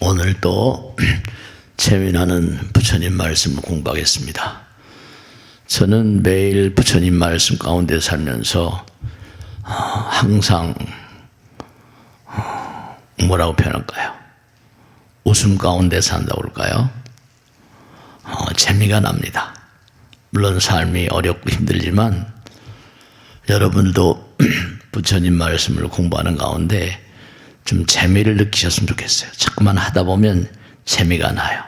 오늘도 재미나는 부처님 말씀을 공부하겠습니다. 저는 매일 부처님 말씀 가운데 살면서 항상 뭐라고 표현할까요? 웃음 가운데 산다고 그럴까요? 재미가 납니다. 물론 삶이 어렵고 힘들지만 여러분도 부처님 말씀을 공부하는 가운데 좀 재미를 느끼셨으면 좋겠어요. 자꾸만 하다 보면 재미가 나요.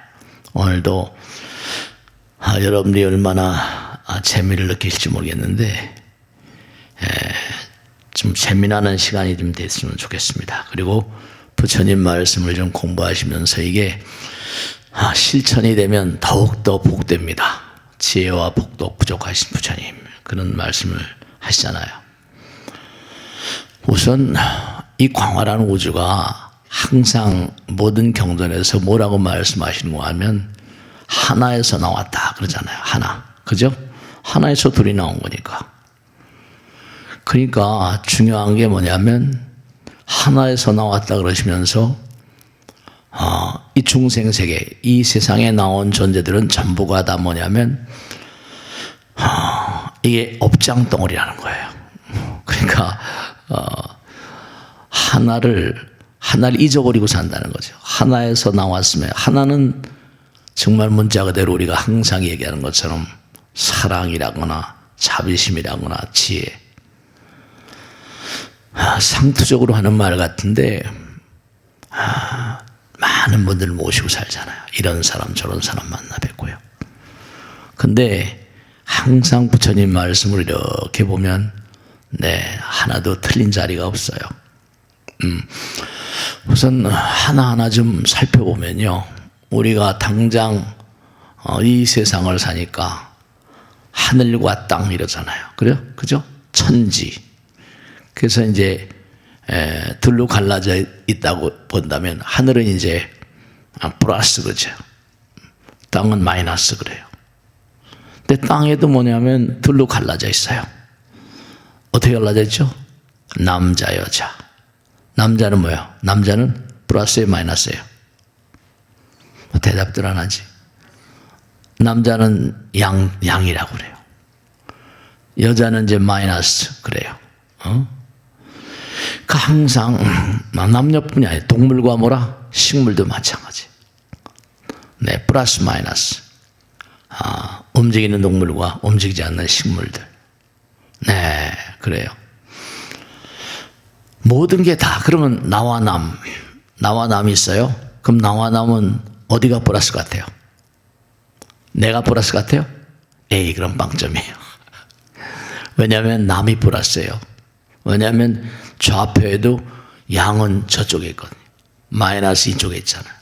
오늘도 여러분들이 얼마나 재미를 느끼실지 모르겠는데 좀 재미나는 시간이 좀 됐으면 좋겠습니다. 그리고 부처님 말씀을 좀 공부하시면서 이게 실천이 되면 더욱더 복됩니다. 지혜와 복도 부족하신 부처님 그런 말씀을 하시잖아요. 우선 이 광활한 우주가 항상 모든 경전에서 뭐라고 말씀하시는가 하면 하나에서 나왔다 그러잖아요. 하나, 그죠? 하나에서 둘이 나온 거니까. 그러니까 중요한 게 뭐냐면 하나에서 나왔다 그러시면서 이 중생세계, 이 세상에 나온 존재들은 전부가 다 뭐냐면 이게 업장덩어리라는 거예요. 그러니까 하나를 잊어버리고 산다는 거죠. 하나에서 나왔으면 하나는 정말 문자 그대로 우리가 항상 얘기하는 것처럼 사랑이라거나 자비심이라거나 지혜, 상투적으로 하는 말 같은데 많은 분들 모시고 살잖아요. 이런 사람 저런 사람 만나 뵙고요. 근데 항상 부처님 말씀을 이렇게 보면 하나도 틀린 자리가 없어요. 우선 하나하나 좀 살펴보면요. 우리가 당장 이 세상을 사니까 하늘과 땅 이러잖아요. 그래요? 그죠? 천지. 그래서 이제 둘로 갈라져 있다고 본다면 하늘은 이제 플러스 그죠? 땅은 마이너스 그래요. 근데 땅에도 뭐냐면 둘로 갈라져 있어요. 어떻게 갈라져 있죠? 남자, 여자. 남자는 뭐예요? 남자는 플러스에 마이너스예요. 대답들 안 하지. 남자는 양이라고 그래요. 여자는 이제 마이너스 그래요. 그 항상 남녀뿐이 아니에요. 동물과 뭐라? 식물도 마찬가지. 플러스 마이너스. 움직이는 동물과 움직이지 않는 식물들. 그래요. 모든 게 다 그러면 나와 남이 있어요. 그럼 나와 남은 어디가 플러스 같아요? 내가 플러스 같아요? 에이, 그럼 빵점이에요. 왜냐하면 남이 플러스예요. 왜냐하면 좌표에도 양은 저쪽에 있거든요. 마이너스 이쪽에 있잖아요.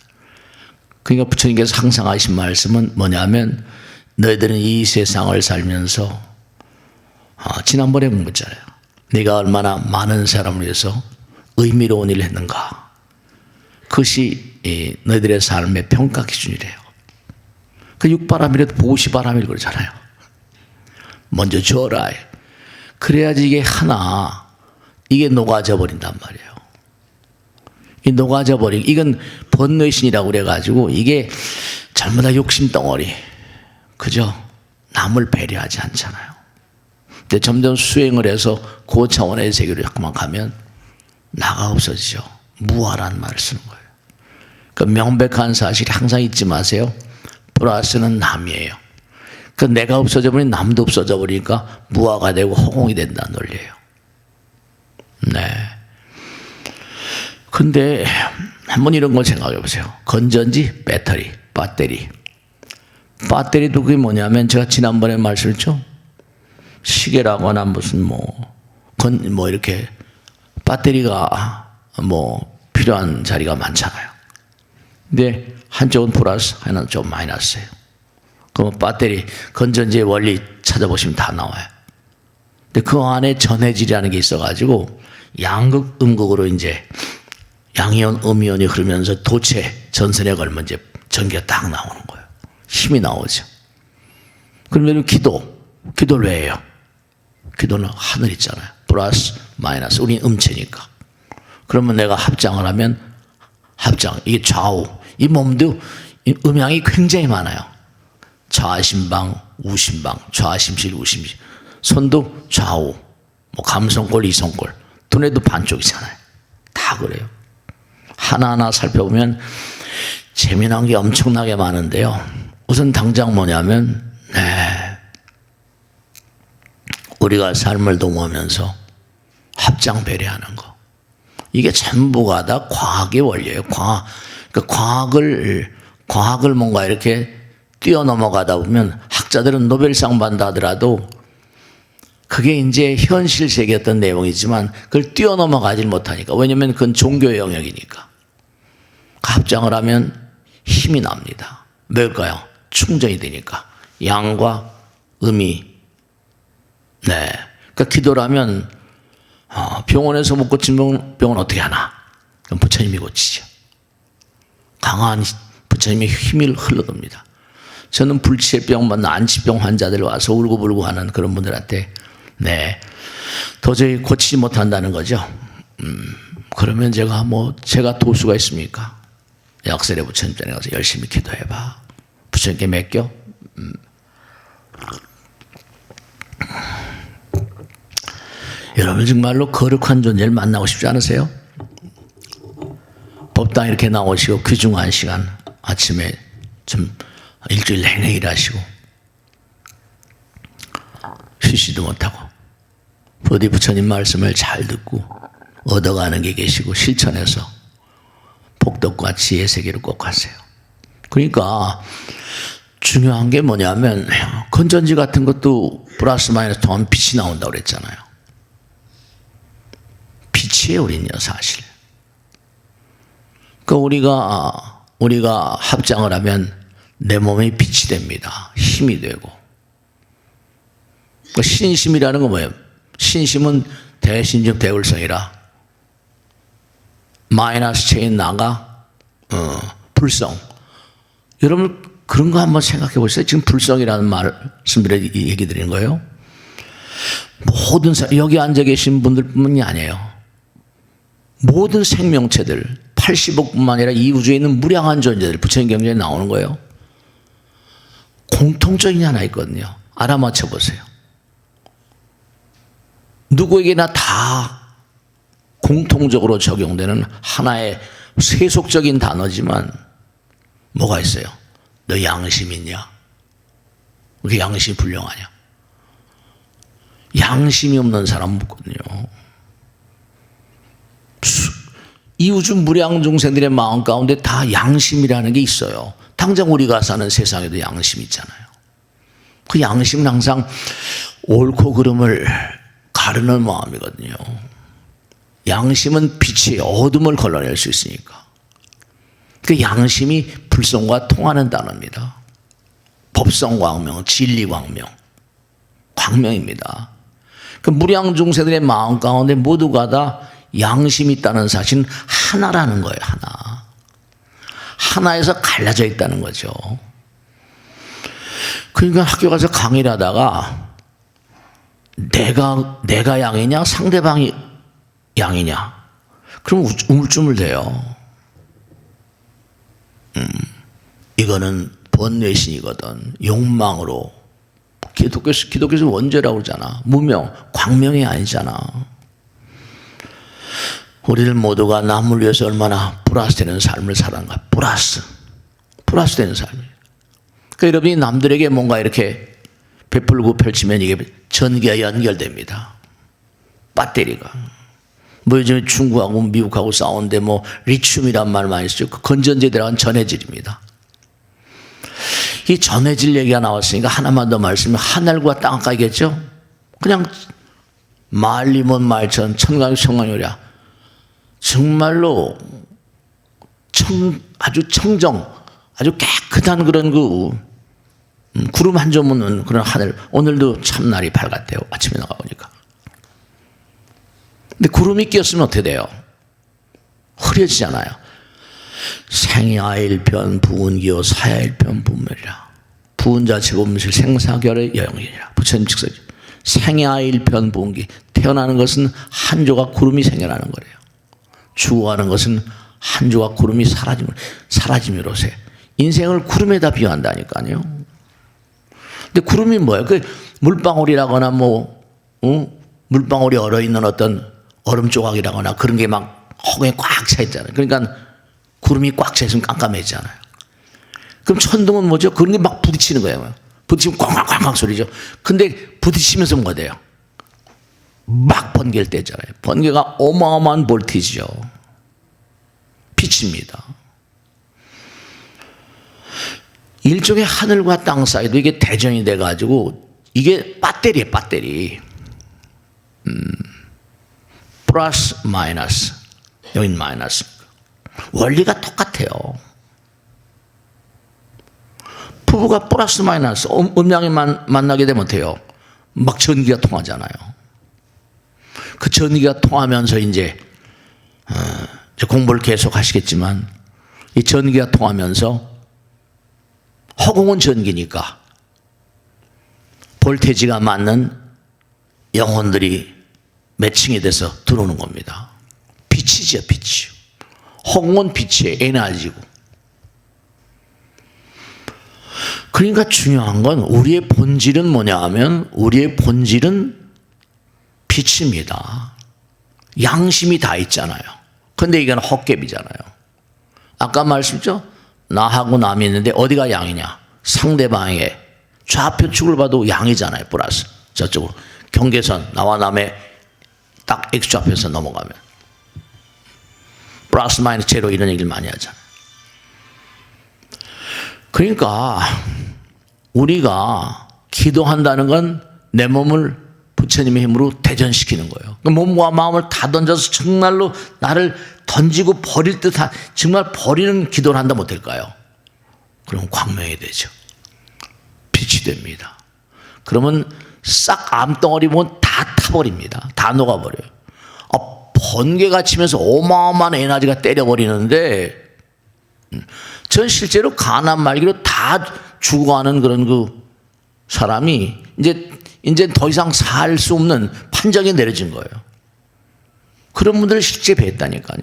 그러니까 부처님께서 항상 하신 말씀은 뭐냐면 너희들은 이 세상을 살면서 지난번에 공부했잖아요. 네가 얼마나 많은 사람을 위해서 의미로운 일을 했는가. 그것이 너희들의 삶의 평가 기준이래요. 그 육바람이라도 보시바람이라고 그러잖아요. 먼저 줘라. 그래야지 이게 이게 녹아져 버린단 말이에요. 이 녹아져 버리고 이건 번뇌신이라고 그래가지고 이게 전부 다 욕심 덩어리. 그죠? 남을 배려하지 않잖아요. 근데 점점 수행을 해서 그 차원의 세계로 자꾸만 가면 나가 없어지죠. 무아라는 말을 쓰는 거예요. 그러니까 명백한 사실이 항상 잊지 마세요. 플러스는 남이에요. 그 내가 없어져 버리면 남도 없어져 버리니까 무아가 되고 허공이 된다는 논리예요. 근데 한번 이런 걸 생각해 보세요. 건전지, 배터리. 배터리도 그게 뭐냐면 제가 지난번에 말씀했죠. 시계라거나 무슨 이렇게 배터리가 필요한 자리가 많잖아요. 근데 한쪽은 플러스, 하나는 좀 마이너스예요. 그럼 배터리 건전지의 원리 찾아보시면 다 나와요. 근데 그 안에 전해질이라는 게 있어가지고 양극, 음극으로 이제 양이온, 음이온이 흐르면서 도체 전선에 걸면 이제 전기가 딱 나오는 거예요. 힘이 나오죠. 그러면 기도를 왜 해요? 기도는 하늘 있잖아요. 플러스, 마이너스. 우리는 음체니까. 그러면 내가 합장을 하면 합장, 이게 좌우, 이 몸도 음양이 굉장히 많아요. 좌심방, 우심방, 좌심실, 우심실. 손도 좌우, 뭐 감손골, 이손골. 두뇌도 반쪽이잖아요. 다 그래요. 하나하나 살펴보면 재미난 게 엄청나게 많은데요. 우선 당장 뭐냐면, 우리가 삶을 도모하면서 합장 배려하는 거. 이게 전부가 다 과학의 원리예요. 과학을 뭔가 이렇게 뛰어넘어가다 보면 학자들은 노벨상 받는다 하더라도 그게 이제 현실 세계 어떤 내용이지만 그걸 뛰어넘어가질 못하니까. 왜냐하면 그건 종교의 영역이니까. 합장을 하면 힘이 납니다. 왜일까요? 충전이 되니까. 양과 음이. 그러니까 기도를 하면 병원에서 못 고친 병은 어떻게 하나? 그럼 부처님이 고치죠. 강한 부처님의 힘이 흘러듭니다. 저는 불치병 받는 안치병 환자들 와서 울고불고 하는 그런 분들한테 도저히 고치지 못한다는 거죠. 그러면 제가 도수가 있습니까? 약설에 부처님 전에 가서 열심히 기도해봐. 부처님께 맡겨. 여러분 정말로 거룩한 존재를 만나고 싶지 않으세요? 법당 이렇게 나오시고 귀중한 시간 아침에 좀 일주일 내내 일하시고 쉬지도 못하고 부디 부처님 말씀을 잘 듣고 얻어가는 게 계시고 실천해서 복덕과 지혜 세계를 꼭 가세요. 그러니까 중요한 게 뭐냐면 건전지 같은 것도 플러스 마이너스 더하면 빛이 나온다고 그랬잖아요. 빛이에요, 우리는요, 사실. 그러니까 우리가 합장을 하면 내 몸에 빛이 됩니다. 힘이 되고. 그 신심이라는 건 뭐예요? 신심은 대신적 대울성이라 마이너스 체인 나가 불성. 여러분 그런 거 한번 생각해 보세요. 지금 불성이라는 말씀드려 얘기 드리는 거예요. 모든 여기 앉아 계신 분들뿐만이 아니에요. 모든 생명체들 80억뿐만 아니라 이 우주에 있는 무량한 존재들 부처님 경전에 나오는 거예요. 공통적인 하나 있거든요. 알아맞혀 보세요. 누구에게나 다 공통적으로 적용되는 하나의 세속적인 단어지만 뭐가 있어요? 너 양심 있냐? 왜 양심이 불량하냐? 양심이 없는 사람은 없거든요. 이 우주 무량 중생들의 마음 가운데 다 양심이라는 게 있어요. 당장 우리가 사는 세상에도 양심이 있잖아요. 그 양심은 항상 옳고 그름을 가르는 마음이거든요. 양심은 빛이 어둠을 걸러낼 수 있으니까. 그 양심이 불성과 통하는 단어입니다. 법성광명, 진리광명, 광명입니다. 그 무량 중생들의 마음 가운데 모두가 다 양심이 있다는 사실은 하나라는 거예요. 하나. 하나에서 갈라져 있다는 거죠. 그러니까 학교 가서 강의를 하다가 내가 양이냐 상대방이 양이냐 그럼 우물쭈물돼요. 이거는 번뇌신이거든. 욕망으로. 기독교에서 원죄라고 그러잖아. 무명, 광명이 아니잖아. 우리들 모두가 남을 위해서 얼마나 플러스 되는 삶을 살아가는가. 플러스 되는 삶. 그러니까 여러분이 남들에게 뭔가 이렇게 베풀고 펼치면 이게 전기가 연결됩니다. 배터리가. 뭐 요즘에 중국하고 미국하고 싸우는데 뭐 리튬이란 말 많이 쓰죠. 그 건전지에 들어간 전해질입니다. 이 전해질 얘기가 나왔으니까 하나만 더 말씀하면 하늘과 땅까지겠죠. 그냥 말리면 말천 천강이 청강이랴. 정말로 아주 청정, 아주 깨끗한 그런 구름 한 점 없는 그런 하늘. 오늘도 참날이 밝았대요. 아침에 나가보니까. 근데 구름이 끼었으면 어떻게 돼요? 흐려지잖아요. 생야일편 부운기요 사야일편 부멸이라. 부운 자체가 음실 생사결의 영이라. 부처님 직설. 생야일편 부운기. 태어나는 것은 한 조각 구름이 생겨나는 거래요. 죽어가는 것은 한 조각 구름이 사라짐으로세. 인생을 구름에다 비유한다니까요. 근데 구름이 뭐예요? 그 물방울이라거나 물방울이 얼어있는 어떤 얼음 조각이라거나 그런 게 막 허공에 꽉 차 있잖아요. 그러니까 구름이 꽉 차 있으면 깜깜해지잖아요. 그럼 천둥은 뭐죠? 그런 게 막 부딪히는 거예요. 부딪히면 꽝꽝꽝꽝 소리죠. 근데 부딪히면서 뭐가 돼요? 막 번개를 떼잖아요. 번개가 어마어마한 볼티지죠. 빛입니다. 일종의 하늘과 땅 사이도 이게 대전이 돼가지고 이게 배터리예요, 배터리. 플러스 마이너스. 여긴 마이너스. 원리가 똑같아요. 부부가 플러스 마이너스 음양이 만나게 되면 어때요? 막 전기가 통하잖아요. 그 전기가 통하면서 이제 공부를 계속 하시겠지만 이 전기가 통하면서 허공은 전기니까 볼테지가 맞는 영혼들이 매칭이 돼서 들어오는 겁니다. 빛이죠, 빛이. 허공은 빛이에요, 에너지고. 그러니까 중요한 건 우리의 본질은 뭐냐 하면 우리의 본질은 빛입니다. 양심이 다 있잖아요. 근데 이건 헛개비잖아요. 아까 말씀했죠? 나하고 남이 있는데 어디가 양이냐? 상대방의 좌표축을 봐도 양이잖아요. 플러스 저쪽으로 경계선 나와 남의 딱 X좌표에서 넘어가면 플러스 마이너스 제로 이런 얘기를 많이 하잖아요. 그러니까 우리가 기도한다는 건 내 몸을 부처님의 힘으로 대전시키는 거예요. 몸과 마음을 다 던져서 정말로 나를 던지고 버릴 듯한 정말 버리는 기도를 한다면 어떨까요? 그러면 광명이 되죠. 빛이 됩니다. 그러면 싹 암덩어리 보면 다 타버립니다. 다 녹아버려요. 번개가 치면서 어마어마한 에너지가 때려버리는데 전 실제로 가난 말기로 다 죽어가는 그런 그 사람이 이제 더 이상 살 수 없는 판정이 내려진 거예요. 그런 분들을 실제 뵀다니까요.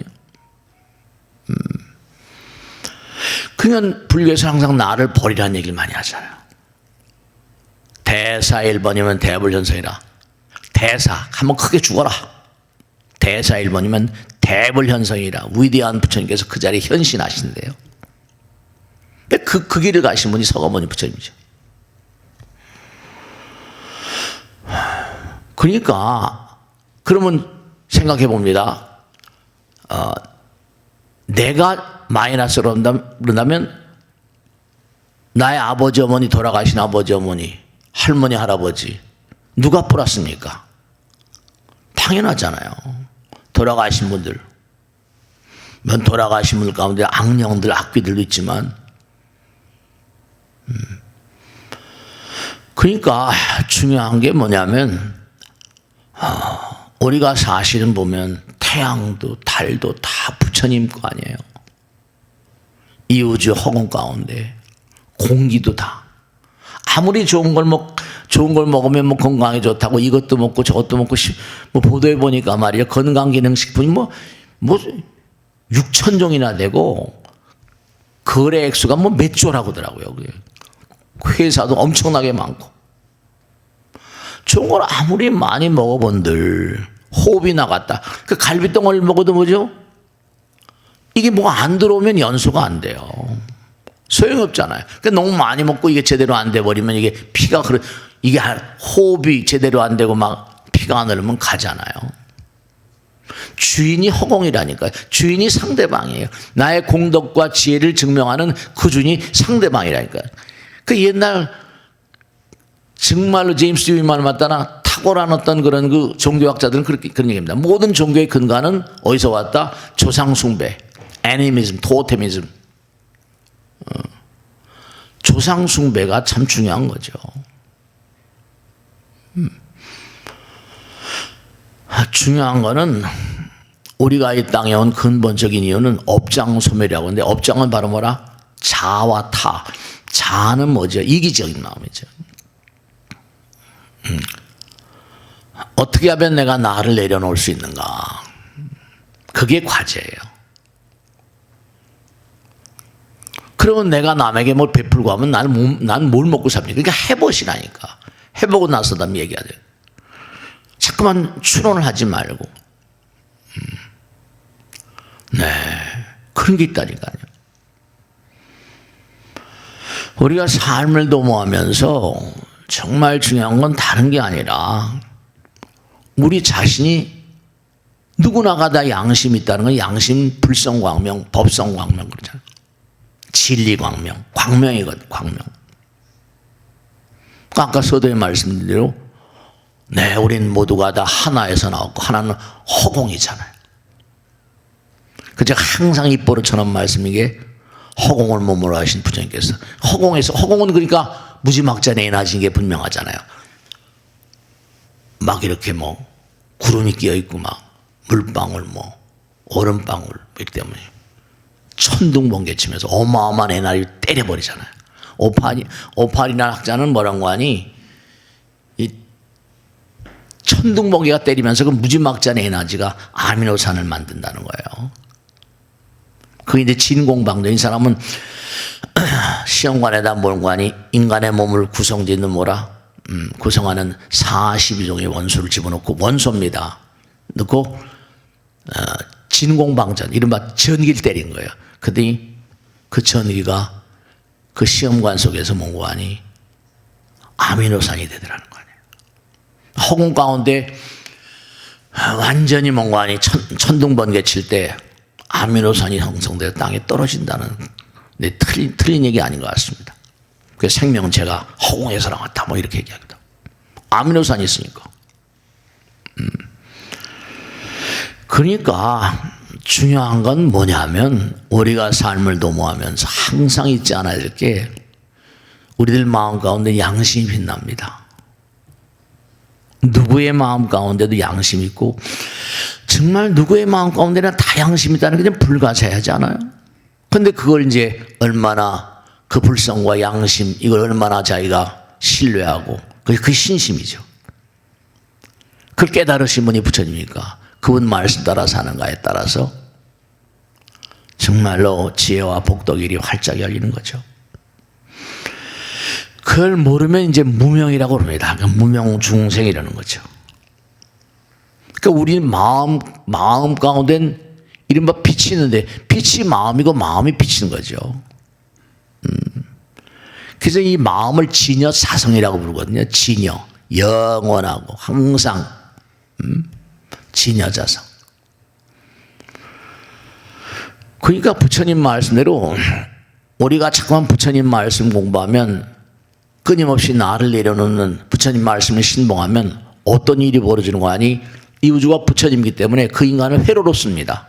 그러면 불교에서 항상 나를 버리라는 얘기를 많이 하잖아요. 대사 1번이면 대불현성이라. 대사 한번 크게 죽어라. 대사 1번이면 대불현성이라. 위대한 부처님께서 그 자리에 현신하신대요. 그 길을 가신 분이 서가모니 부처님이죠. 그러니까 그러면 생각해 봅니다. 내가 마이너스로 그런다면 나의 아버지 어머니 돌아가신 아버지 어머니 할머니 할아버지 누가 플러스입니까? 당연하잖아요. 돌아가신 분들 돌아가신 분들 가운데 악령들 악귀들도 있지만 그러니까 중요한 게 뭐냐면 우리가 사실은 보면 태양도 달도 다 부처님 거 아니에요. 이 우주 허공 가운데 공기도 다 아무리 좋은 걸 먹으면 뭐 건강에 좋다고 이것도 먹고 저것도 먹고 뭐 보도해 보니까 말이야 건강기능식품이 뭐 6,000종이나 되고 거래 액수가 뭐 몇 조라고 하더라고요. 회사도 엄청나게 많고 좋은 걸 아무리 많이 먹어본들 호흡이 나갔다. 그 갈비덩어리를 먹어도 뭐죠? 이게 뭐가 안 들어오면 연소가 안 돼요. 소용없잖아요. 그러니까 너무 많이 먹고 이게 제대로 안 돼 버리면 이게 피가 이게 호흡이 제대로 안 되고 막 피가 안 흐르면 가잖아요. 주인이 허공이라니까요. 주인이 상대방이에요. 나의 공덕과 지혜를 증명하는 그 주인이 상대방이라니까요. 그 옛날 정말로 제임스 듀이 말 맞다나 탁월한 어떤 그런 그 종교학자들은 그런 얘기입니다. 모든 종교의 근간은 어디서 왔다? 조상 숭배, 애니미즘, 토테미즘. 조상 숭배가 참 중요한 거죠. 중요한 거는 우리가 이 땅에 온 근본적인 이유는 업장 소멸이라고 하는데 업장은 바로 뭐라? 자와 타. 자는 뭐죠? 이기적인 마음이죠. 어떻게 하면 내가 나를 내려놓을 수 있는가? 그게 과제예요. 그러면 내가 남에게 뭘 베풀고 하면 나는 뭘 먹고 삽니까? 그러니까 해보시라니까. 해보고 나서 다음 얘기해야 돼요. 자꾸만 추론을 하지 말고. 네. 그런 게 있다니까요. 우리가 삶을 도모하면서 정말 중요한 건 다른 게 아니라 우리 자신이 누구나가 다 양심이 있다는 건 양심 불성광명, 법성광명 그러잖아요. 진리광명, 광명이거든, 광명. 아까 서두에 말씀드린 대로 네, 우린 모두가 다 하나에서 나왔고 하나는 허공이잖아요. 그 제가 항상 입버릇처럼 말씀인 게 허공을 몸으로 하신 부처님께서 허공은 그러니까 무지막지한 에너지인 게 분명하잖아요. 막 이렇게 뭐 구름이 끼어 있고 막 물방울 뭐 얼음방울 이렇기 때문에 천둥번개 치면서 어마어마한 에너지를 때려버리잖아요. 오팔이나 학자는 뭐라고 하니 이 천둥번개가 때리면서 그 무지막지한 에너지가 아미노산을 만든다는 거예요. 그게 이제 진공방정. 이 사람은 시험관에다 몰관이 인간의 몸을 구성짓는 구성하는 42종의 원소를 집어넣고 원소입니다. 넣고 진공방전 이른바 전기를 때린 거예요. 그랬더니 그 전기가 그 시험관 속에서 뭔가하니 아미노산이 되더라는 거 아니에요. 허공 가운데 완전히 뭔가하니 천둥번개 칠 때 아미노산이 형성되어 땅에 떨어진다는 틀린 얘기 아닌 것 같습니다. 그 생명체가 허공에서 나왔다 뭐 이렇게 얘기합니다. 아미노산이 있으니까. 그러니까 중요한 건 뭐냐면 우리가 삶을 도모하면서 항상 잊지 않아야 될 게 우리들 마음 가운데 양심이 빛납니다. 누구의 마음 가운데도 양심이 있고 정말 누구의 마음 가운데나 다 양심이 있다는 게 좀 불가사의하지 않아요? 근데 그걸 이제 얼마나 그 불성과 양심 이걸 얼마나 자기가 신뢰하고 그게 신심이죠. 그걸 깨달으신 분이 부처님이니까 그분 말씀 따라 사는가에 따라서 정말로 지혜와 복덕일이 활짝 열리는 거죠. 그걸 모르면 이제 무명이라고 그럽니다. 무명중생이라는 거죠. 그러니까 우리 마음 가운데는 이른바 빛이 있는데 빛이 마음이고 마음이 빛인 거죠. 그래서 이 마음을 진여사성이라고 부르거든요. 진여, 영원하고 항상 진여자성. 그러니까 부처님 말씀대로 우리가 자꾸만 부처님 말씀 공부하면 끊임없이 나를 내려놓는 부처님 말씀을 신봉하면 어떤 일이 벌어지는 거 아니? 이 우주가 부처님이기 때문에 그 인간을 회로로 씁니다.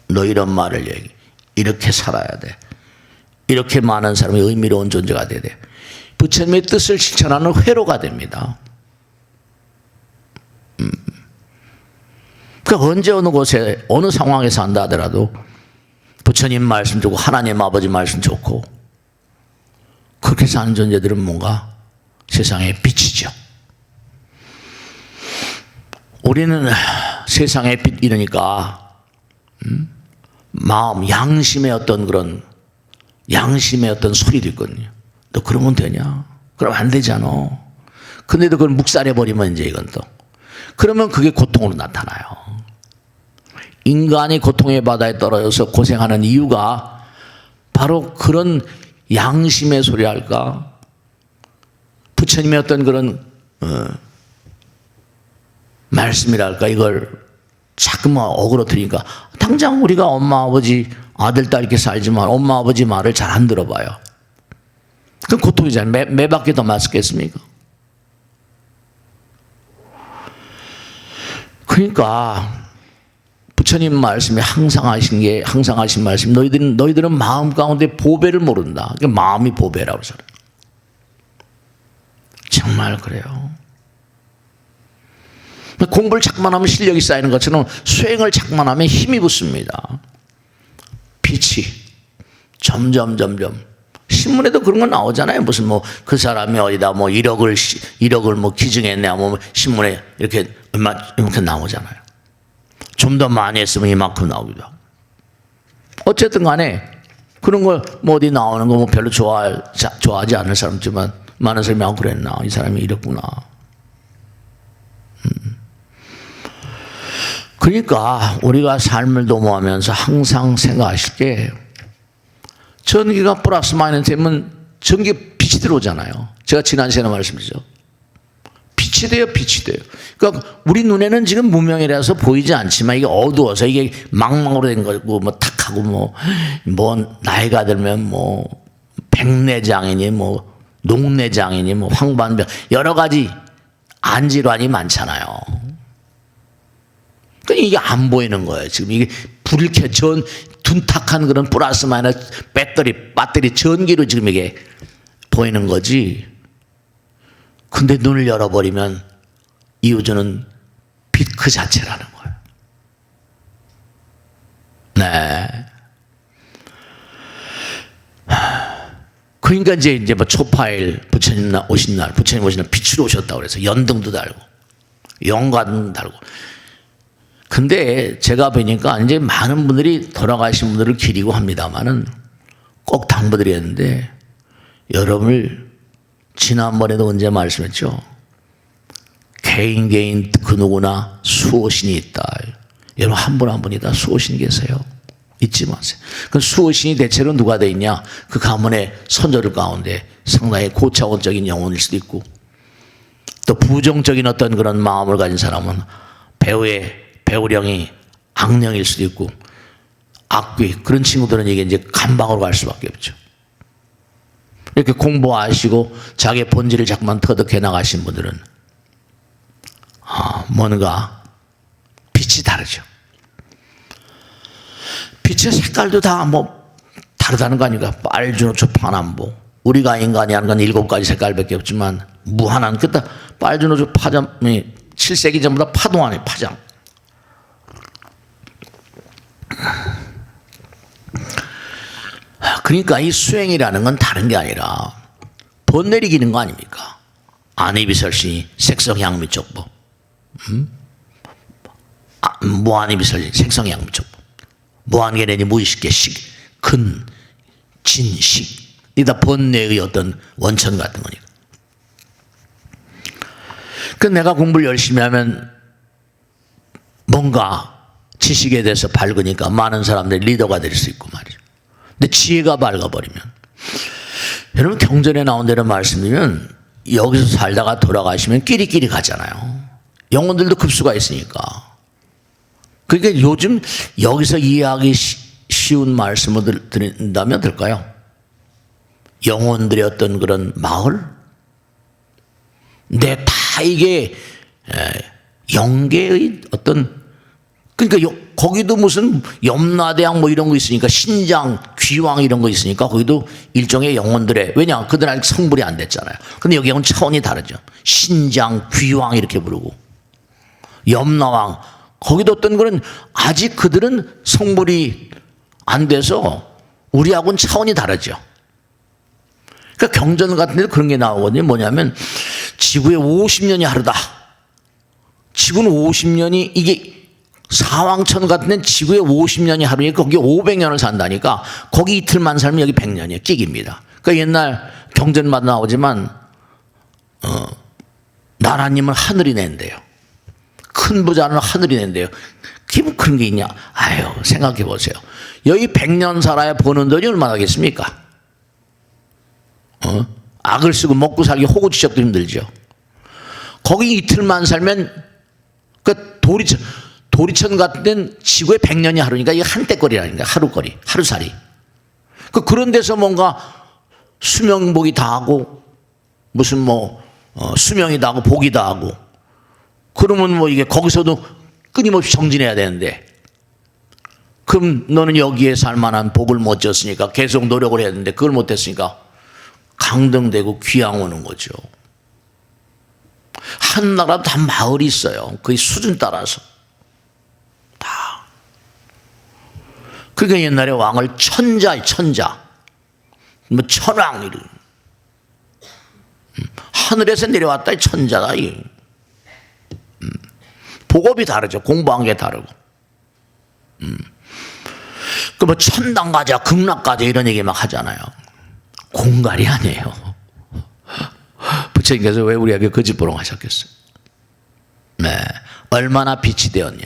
너 이런 말을 얘기. 이렇게 살아야 돼. 이렇게 많은 사람이 의미로운 존재가 돼야 돼. 부처님의 뜻을 실천하는 회로가 됩니다. 그러니까 언제 어느 곳에 어느 상황에서 한다 하더라도 부처님 말씀 좋고 하나님 아버지 말씀 좋고 그렇게 사는 존재들은 뭔가 세상의 빛이죠. 우리는 세상의 빛 이러니까 마음 양심의 어떤 그런 양심의 어떤 소리도 있거든요. 너 그러면 되냐? 그럼 안 되잖아. 근데도 그걸 묵살해버리면 이제 이건 또 그러면 그게 고통으로 나타나요. 인간이 고통의 바다에 떨어져서 고생하는 이유가 바로 그런 양심의 소리랄까 부처님의 어떤 그런 말씀이랄까 이걸 자꾸만 어그러뜨리니까 당장 우리가 엄마 아버지 아들 딸 이렇게 살지만 엄마 아버지 말을 잘 안 들어봐요. 그건 고통이잖아요. 매밖에 더 맞겠습니까? 그러니까 부처님 말씀이 항상 하신 말씀 너희들은 마음 가운데 보배를 모른다. 그러니까 마음이 보배라고 그러잖아요. 정말 그래요. 공부를 자꾸만 하면 실력이 쌓이는 것처럼 수행을 자꾸만 하면 힘이 붙습니다. 빛이 점점 신문에도 그런 거 나오잖아요. 무슨 뭐 그 사람이 어디다 뭐 1억을 뭐 기증했네 뭐 신문에 이렇게 나오잖아요. 좀 더 많이 했으면 이만큼 나오기도 하고. 어쨌든 간에 그런 거 뭐 어디 나오는 거 뭐 별로 좋아하지 않을 사람지만 많은 사람이 아 그랬나 이 사람이 이랬구나. 그러니까 우리가 삶을 도모하면서 항상 생각하실 게 전기가 플러스 마이너스 되면 전기 빛이 들어오잖아요. 제가 지난 시간에 말씀드렸죠. 빛이 돼요, 빛이 돼요. 그러니까 우리 눈에는 지금 무명이라서 보이지 않지만 이게 어두워서 이게 망망으로 된 거고 뭐 탁하고 뭐 나이가 들면 뭐 백내장이니 뭐 녹내장이니 뭐 황반병 여러 가지 안질환이 많잖아요. 그러니까 이게 안 보이는 거예요. 지금 이게 불을 켜전 둔탁한 그런 플러스 마이너스 배터리 전기로 지금 이게 보이는 거지. 근데 눈을 열어버리면 이 우주는 빛 그 자체라는 거예요. 네. 그러니까 이제 뭐 초파일 부처님 오신 날 빛으로 오셨다고 그래서 연등도 달고 영관도 달고. 근데 제가 보니까 이제 많은 분들이 돌아가신 분들을 기리고 합니다만은 꼭 당부드리겠는데 여러분을 지난번에도 언제 말씀했죠? 개인 그 누구나 수호신이 있다. 여러분 한 분 한 분이 다 수호신이 계세요. 잊지 마세요. 그 수호신이 대체로 누가 돼 있냐? 그 가문의 선조들 가운데 상당히 고차원적인 영혼일 수도 있고 또 부정적인 어떤 그런 마음을 가진 사람은 배우령이 악령일 수도 있고 악귀 그런 친구들은 이게 이제 감방으로 갈 수밖에 없죠. 이렇게 공부하시고 자기의 본질을 자꾸만 터득해 나가신 분들은 뭔가 빛이 다르죠. 빛의 색깔도 다 뭐 다르다는 거 아닙니까? 빨주노초 파남보. 우리가 인간이 하는 건 7가지 색깔밖에 없지만 무한한 그다 빨주노초 파장이 7세기 전보다 파동 안에 파장. 그러니까 이 수행이라는 건 다른 게 아니라 번 내리기는 거 아닙니까? 안이비설시 색성향미촉법, 무한이비설시 색성향미촉법, 무한계내니 무의식계식, 근, 진, 식. 이 다 번뇌의 어떤 원천 같은 거니까. 그 내가 공부를 열심히 하면 뭔가 지식에 대해서 밝으니까 많은 사람들이 리더가 될 수 있고 말이죠. 근데 지혜가 밝아버리면 여러분 경전에 나온 대로 말씀드리면 여기서 살다가 돌아가시면 끼리끼리 가잖아요. 영혼들도 급수가 있으니까. 그러니까 요즘 여기서 이해하기 쉬운 말씀을 드린다면 될까요? 영혼들의 어떤 그런 마을? 근데 다 이게 영계의 어떤 그러니까 거기도 무슨 염라대왕 뭐 이런 거 있으니까 신장, 귀왕 이런 거 있으니까 거기도 일종의 영혼들의 왜냐 그들 아직 성불이 안 됐잖아요. 근데 여기하고는 차원이 다르죠. 신장, 귀왕 이렇게 부르고 염라왕 거기도 어떤 거는 아직 그들은 성불이 안 돼서 우리하고는 차원이 다르죠. 그러니까 경전 같은 데도 그런 게 나오거든요. 뭐냐면 지구의 50년이 하루다. 지구는 50년이 이게 사왕천 같은 데는 지구의 50년이 하루니까 거기 500년을 산다니까 거기 이틀만 살면 여기 100년이에요. 끼기입니다. 그러니까 옛날 경전마다 나오지만 나라님은 하늘이 낸대요. 큰 부자는 하늘이 낸대요. 그게 뭐 그런 게 있냐? 아유 생각해 보세요. 여기 100년 살아야 버는 돈이 얼마나 겠습니까? 악을 쓰고 먹고 살기 호구지적도 힘들죠. 거기 이틀만 살면 그 도리천 같은 데는 지구의 100년이 하루니까 이게 한때거리라니까 하루거리 하루살이. 그런 데서 뭔가 수명복이 다 하고 무슨 뭐 수명이 다 하고 복이 다 하고 그러면 뭐 이게 거기서도 끊임없이 정진해야 되는데 그럼 너는 여기에 살만한 복을 못 졌으니까 계속 노력을 해야 되는데 그걸 못했으니까 강등되고 귀양 오는 거죠. 한 나라도 다 마을이 있어요. 그 수준 따라서 다. 그러니까 옛날에 왕을 천자 뭐 천왕 이런 하늘에서 내려왔다 천자다. 복업이 다르죠. 공부한 게 다르고. 그 뭐 천당 가자, 극락 가자 이런 얘기 막 하잖아요. 공갈이 아니에요. 부처님께서 왜 우리에게 거짓보롱 하셨겠어요? 네, 얼마나 빛이 되었냐.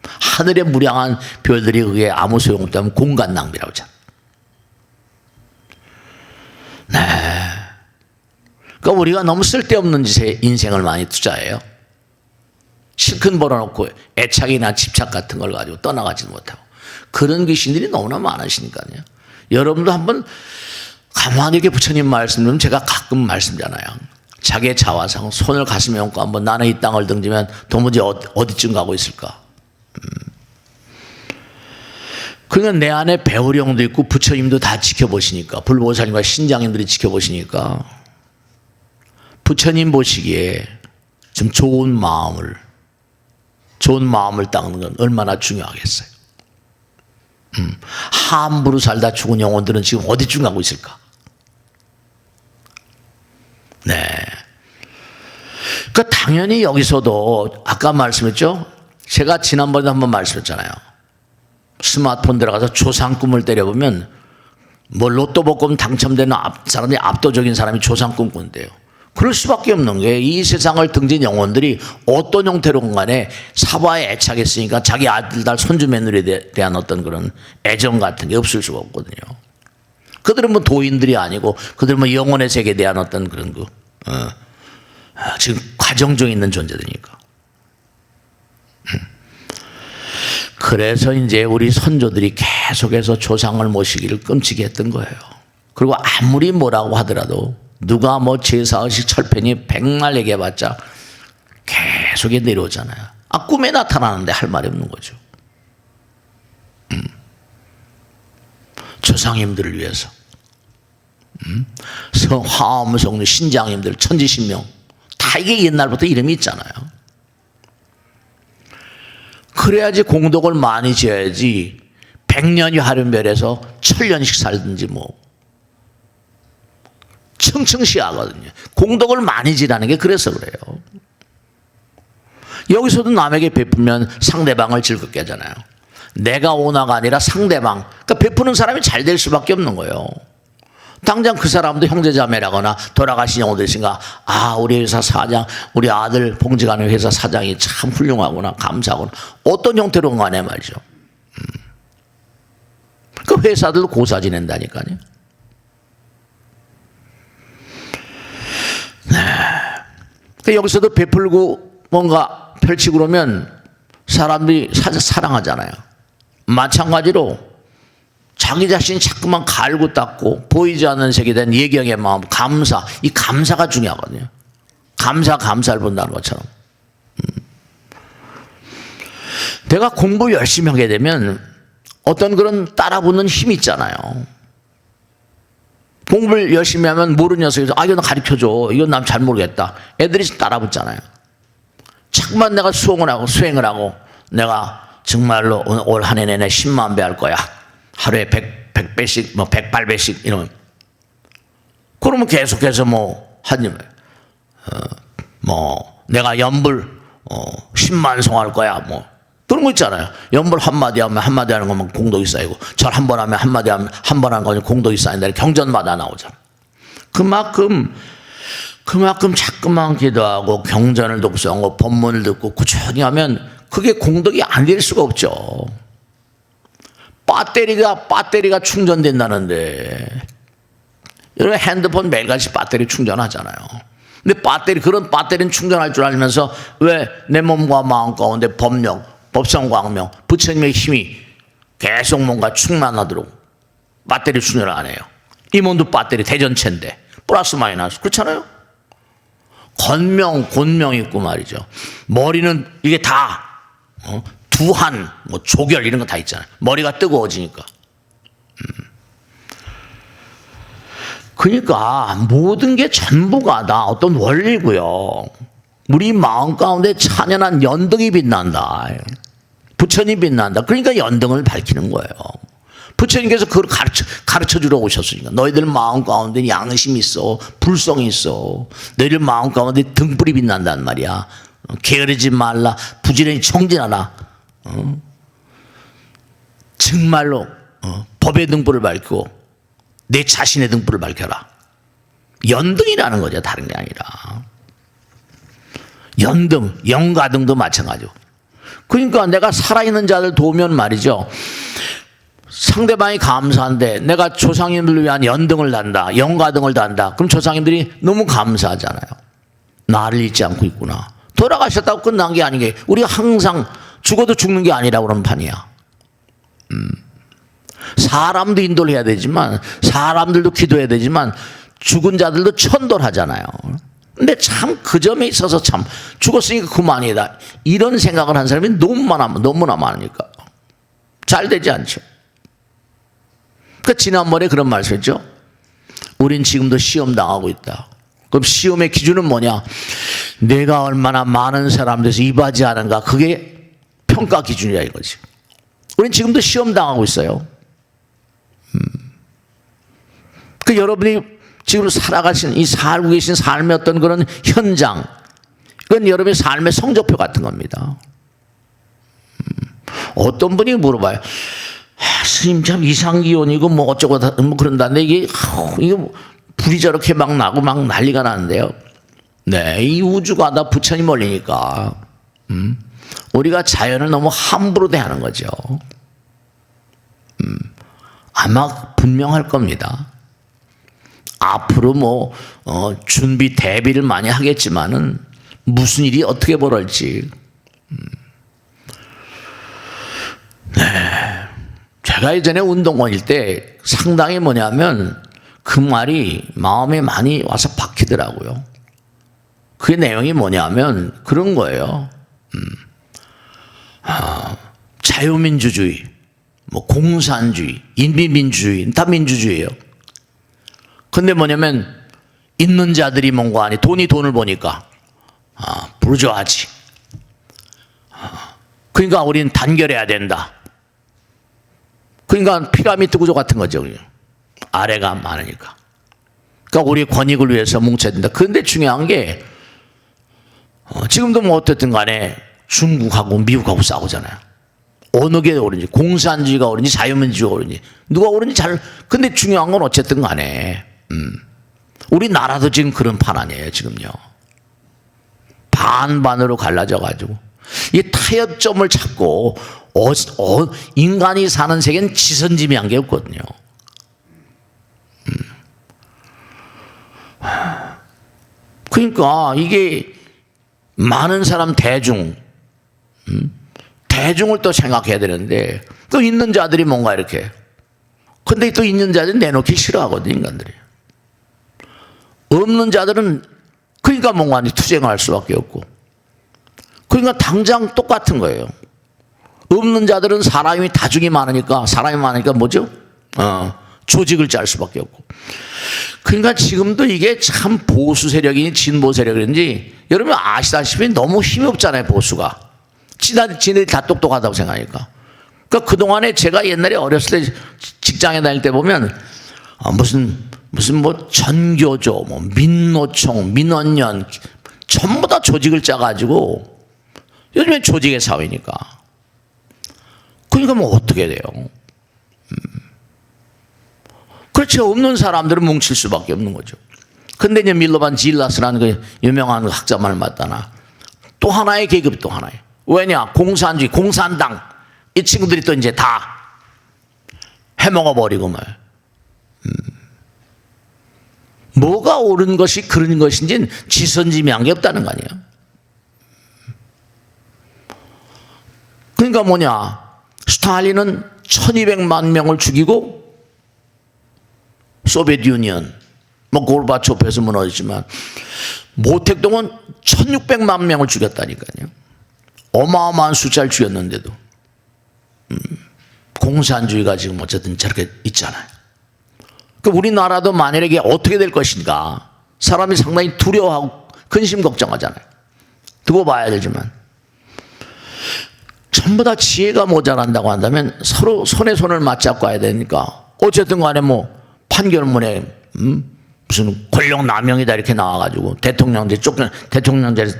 하늘의 무량한 별들이 그게 아무 소용없다면 공간 낭비라고 하잖아요. 네. 그러니까 우리가 너무 쓸데없는 짓에 인생을 많이 투자해요. 실컷 벌어놓고 애착이나 집착 같은 걸 가지고 떠나가지 못하고 그런 귀신들이 너무나 많으시니까요. 여러분도 한번 가만히 이렇게 부처님 말씀을 제가 가끔 말씀드리잖아요. 자기의 자화상 손을 가슴에 얹고 한번 나는 이 땅을 등지면 도무지 어디쯤 가고 있을까. 그러니까 내 안에 배우령도 있고 부처님도 다 지켜보시니까 불보살님과 신장님들이 지켜보시니까 부처님 보시기에 좀 좋은 마음을 닦는 건 얼마나 중요하겠어요. 함부로 살다 죽은 영혼들은 지금 어디쯤 가고 있을까? 네. 그러니까 당연히 여기서도 아까 말씀했죠? 제가 지난번에 한번 말씀했잖아요. 스마트폰 들어가서 조상 꿈을 때려보면 뭐 로또 복권 당첨되는 사람이 압도적인 사람이 조상 꿈 꾼대요. 그럴 수밖에 없는 게 이 세상을 등진 영혼들이 어떤 형태로건 간에 사바에 애착했으니까 자기 아들, 딸, 손주, 며느리에 대한 어떤 그런 애정 같은 게 없을 수가 없거든요. 그들은 뭐 도인들이 아니고 그들은 뭐 영혼의 세계에 대한 어떤 그런 지금 과정 중에 있는 존재들이니까. 그래서 이제 우리 선조들이 계속해서 조상을 모시기를 끔찍히 했던 거예요. 그리고 아무리 뭐라고 하더라도 누가 뭐 제사의식 철편이 백날 얘기해봤자 계속 내려오잖아요. 꿈에 나타나는데 할 말이 없는 거죠. 조상님들을 위해서 화엄성류 신장님들 천지신명 다 이게 옛날부터 이름이 있잖아요. 그래야지 공덕을 많이 지어야지 100년이 하른별에서 1000년씩 살든지 뭐 청청시하거든요. 공덕을 많이 지라는 게 그래서 그래요. 여기서도 남에게 베풀면 상대방을 즐겁게 하잖아요. 내가 오나가 아니라 상대방. 그러니까 베푸는 사람이 잘 될 수밖에 없는 거예요. 당장 그 사람도 형제자매라거나 돌아가신 영혼들 있으니까 우리 회사 사장, 우리 아들 봉직하는 회사 사장이 참 훌륭하구나, 감사하구나. 어떤 형태로 간에 말이죠. 그 회사들도 고사 지낸다니까요. 네. 그러니까 여기서도 베풀고 뭔가 펼치고 그러면 사람들이 사랑하잖아요. 마찬가지로 자기 자신이 자꾸만 갈고 닦고 보이지 않는 세계에 대한 예경의 마음, 감사, 이 감사가 중요하거든요. 감사를 본다는 것처럼. 내가 공부 열심히 하게 되면 어떤 그런 따라붙는 힘이 있잖아요. 공부를 열심히 하면 모르는 녀석에서 이거 나 가르쳐줘. 이건 난 잘 모르겠다. 애들이 따라붙잖아요. 자꾸만 내가 수행을 하고 내가 정말로 올 한 해 내내 10만 배 할 거야. 하루에 100배씩, 108배씩 이러면. 그러면 계속해서 내가 연불 10만 송 할 거야. 그런 거 있잖아요. 연불 한마디 하면 한마디 하는 거면 공덕이 쌓이고 절 한 번 하면 한마디 하면 한 번 하는 거면 공덕이 쌓인다. 경전마다 나오잖아. 그만큼 자꾸만 기도하고 경전을 독서하고 법문을 듣고 꾸준히 하면 그게 공덕이 안 될 수가 없죠. 배터리가 충전된다는데 여러분 핸드폰 매일같이 배터리 충전하잖아요. 근데 그런 배터리는 충전할 줄 알면서 왜 내 몸과 마음 가운데 법력, 법성광명, 부처님의 힘이 계속 뭔가 충만하도록 배터리 충전을 안 해요. 이 몸도 배터리 대전체인데 플러스 마이너스 그렇잖아요. 권명 있고 말이죠. 머리는 이게 다 두한, 조결 이런 거 다 있잖아요. 머리가 뜨거워지니까. 그러니까 모든 게 전부가 다 어떤 원리고요. 우리 마음 가운데 찬연한 연등이 빛난다. 부처님 빛난다. 그러니까 연등을 밝히는 거예요. 부처님께서 그걸 가르쳐 주러 오셨으니까. 너희들 마음 가운데 양심이 있어. 불성이 있어. 너희들 마음 가운데 등불이 빛난단 말이야. 게으르지 말라. 부지런히 청진하라. 정말로 법의 등불을 밝히고 내 자신의 등불을 밝혀라. 연등이라는 거죠. 다른 게 아니라. 연등, 영가등도 마찬가지고. 그러니까 내가 살아있는 자들 도우면 말이죠. 상대방이 감사한데 내가 조상님들을 위한 연등을 단다. 영가등을 단다. 그럼 조상님들이 너무 감사하잖아요. 나를 잊지 않고 있구나. 돌아가셨다고 끝난 게 아니게 우리가 항상 죽어도 죽는 게 아니라고 그런 판이야. 사람도 인도를 해야 되지만 사람들도 기도해야 되지만 죽은 자들도 천도하잖아요. 근데 참 그 점에 있어서 참 죽었으니까 그만이다. 이런 생각을 한 사람이 너무나 많으니까 잘 되지 않죠. 그 지난번에 그런 말씀했죠. 우린 지금도 시험 당하고 있다. 그럼 시험의 기준은 뭐냐? 내가 얼마나 많은 사람들에서 이바지하는가. 그게 평가 기준이야 이거지. 우린 지금도 시험 당하고 있어요. 그 여러분이 지금 살고 계신 삶의 어떤 그런 현장, 그건 여러분의 삶의 성적표 같은 겁니다. 어떤 분이 물어봐요. 스님 참 이상기온이고 뭐 어쩌고 뭐 그런다는데 이게 불이 저렇게 막 나고 막 난리가 나는데요. 네, 이 우주가 다 부처님 멀리니까 우리가 자연을 너무 함부로 대하는 거죠. 아마 분명할 겁니다. 앞으로 뭐 준비 대비를 많이 하겠지만은 무슨 일이 어떻게 벌어질지. 네, 제가 예전에 운동원일 때 상당히 뭐냐면 그 말이 마음에 많이 와서 박히더라고요. 그 내용이 뭐냐면 그런 거예요. 자유민주주의, 뭐 공산주의, 인민민주주의 다 민주주의예요. 근데 뭐냐면 있는 자들이 뭔가 아니 돈을 보니까 부르주아지. 그러니까 우리는 단결해야 된다. 그러니까 피라미드 구조 같은 거죠. 아래가 많으니까. 그러니까 우리의 권익을 위해서 뭉쳐야 된다. 그런데 중요한 게 지금도 뭐 어쨌든 간에 중국하고 미국하고 싸우잖아요. 어느 게 옳은지, 공산주의가 옳은지 자유민주주의가 옳은지 누가 옳은지 근데 중요한 건 어쨌든 간에 우리나라도 지금 그런 판 아니에요. 지금요. 반반으로 갈라져 가지고 이 타협점을 찾고 인간이 사는 세계는 지선지미한 게 없거든요. 그러니까 이게 많은 사람 대중을 또 생각해야 되는데 또 있는 자들이 뭔가 이렇게 근데 또 있는 자들은 내놓기 싫어하거든요. 인간들이. 없는 자들은 그러니까 뭔가 투쟁할 수밖에 없고 그러니까 당장 똑같은 거예요. 없는 자들은 사람이 다중이 많으니까 뭐죠? 조직을 짤 수밖에 없고. 그러니까 지금도 이게 참 보수 세력이니 진보 세력인지 여러분 아시다시피 너무 힘이 없잖아요. 보수가. 지네들이 다 똑똑하다고 생각하니까. 그러니까 그동안에 제가 옛날에 어렸을 때 직장에 다닐 때 보면 무슨 뭐 전교조, 뭐 민노총, 민원연 전부 다 조직을 짜가지고 요즘에 조직의 사회니까. 그러니까 뭐 어떻게 돼요? 그렇지 없는 사람들은 뭉칠 수밖에 없는 거죠. 근데 이제 밀로반 질라스라는 그 유명한 학자만을 맞다나 또 하나의 계급이 또 하나예요. 왜냐? 공산주의, 공산당 이 친구들이 또 이제 다 해먹어 버리고 말. 뭐가 옳은 것이 그런 것인지는 지선지미한 게 없다는 거 아니에요. 그러니까 뭐냐? 스탈린은 1200만 명을 죽이고 소비에트 유니언 뭐 고르바초프에서 무너지지만 모택동은 1600만 명을 죽였다니까요. 어마어마한 숫자를 죽였는데도 공산주의가 지금 어쨌든 저렇게 있잖아요. 그러니까 우리나라도 만약에 이게 어떻게 될 것인가 사람이 상당히 두려워하고 근심 걱정하잖아요. 두고 봐야 되지만 전부 다 지혜가 모자란다고 한다면 서로 손에 손을 맞잡고 해야 되니까 어쨌든 간에 뭐 판결문에 무슨 권력 남용이다 이렇게 나와가지고 대통령제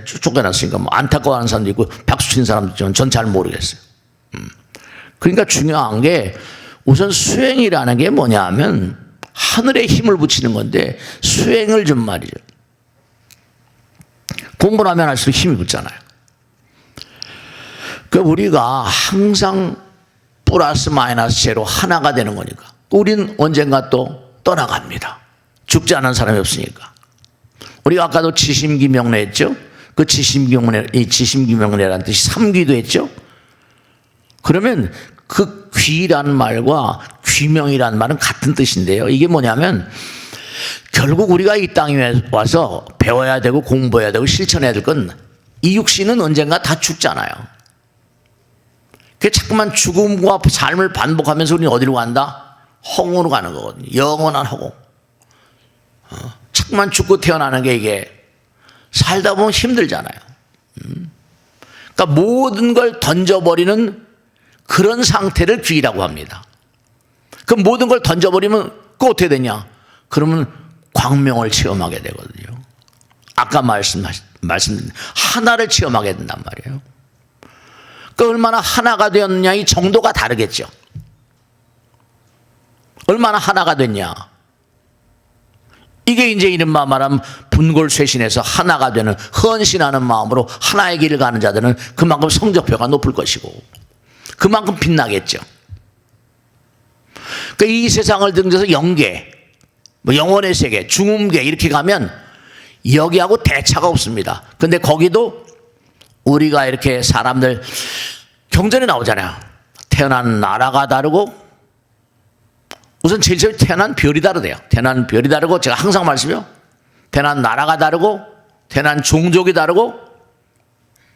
쫓겨났으니까 뭐 안타까워하는 사람도 있고 박수 치는 사람도 있지만 전 잘 모르겠어요. 그러니까 중요한 게 우선 수행이라는 게 뭐냐 하면 하늘에 힘을 붙이는 건데 수행을 좀 말이죠. 공부를 하면 할수록 힘이 붙잖아요. 그러니까 우리가 항상 플러스 마이너스 제로 하나가 되는 거니까 우린 언젠가 또 떠나갑니다. 죽지 않은 사람이 없으니까. 우리가 아까도 지심기명래 했죠. 그 지심기명래라는 뜻이 삼귀도 했죠. 그러면 그 귀라는 말과 귀명이라는 말은 같은 뜻인데요. 이게 뭐냐면 결국 우리가 이 땅에 와서 배워야 되고 공부해야 되고 실천해야 될 건 이 육신은 언젠가 다 죽잖아요. 그 자꾸만 죽음과 삶을 반복하면서 우리는 어디로 간다? 허공으로 가는 거거든요. 영원한 허공. 자꾸만 죽고 태어나는 게 이게 살다 보면 힘들잖아요. 그러니까 모든 걸 던져버리는 그런 상태를 귀라고 합니다. 그 모든 걸 던져버리면 그 어떻게 되냐? 그러면 광명을 체험하게 되거든요. 아까 말씀드린 하나를 체험하게 된단 말이에요. 그 얼마나 하나가 되었느냐 이 정도가 다르겠죠. 얼마나 하나가 됐냐. 이게 이제 이른바 말하면 분골쇄신해서 하나가 되는 헌신하는 마음으로 하나의 길을 가는 자들은 그만큼 성적표가 높을 것이고 그만큼 빛나겠죠. 그러니까 이 세상을 등져서 영계, 뭐 영혼의 세계, 중음계 이렇게 가면 여기하고 대차가 없습니다. 근데 거기도 우리가 이렇게 사람들 경전에 나오잖아요. 태어난 나라가 다르고 우선 제일 처음에 태어난 별이 다르대요. 태어난 별이 다르고 제가 항상 말씀해요. 태어난 나라가 다르고 태어난 종족이 다르고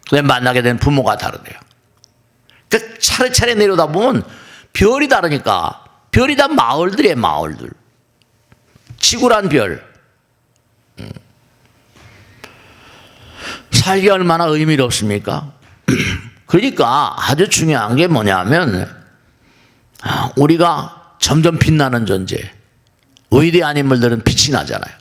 그다음에 만나게 된 부모가 다르대요. 그러니까 차례차례 내려다 보면 별이 다르니까 별이 다 마을들이에요. 마을들. 지구란 별. 살기 얼마나 의미롭습니까? 그러니까 아주 중요한 게 뭐냐면 우리가 점점 빛나는 존재, 위대한 인물들은 빛이 나잖아요.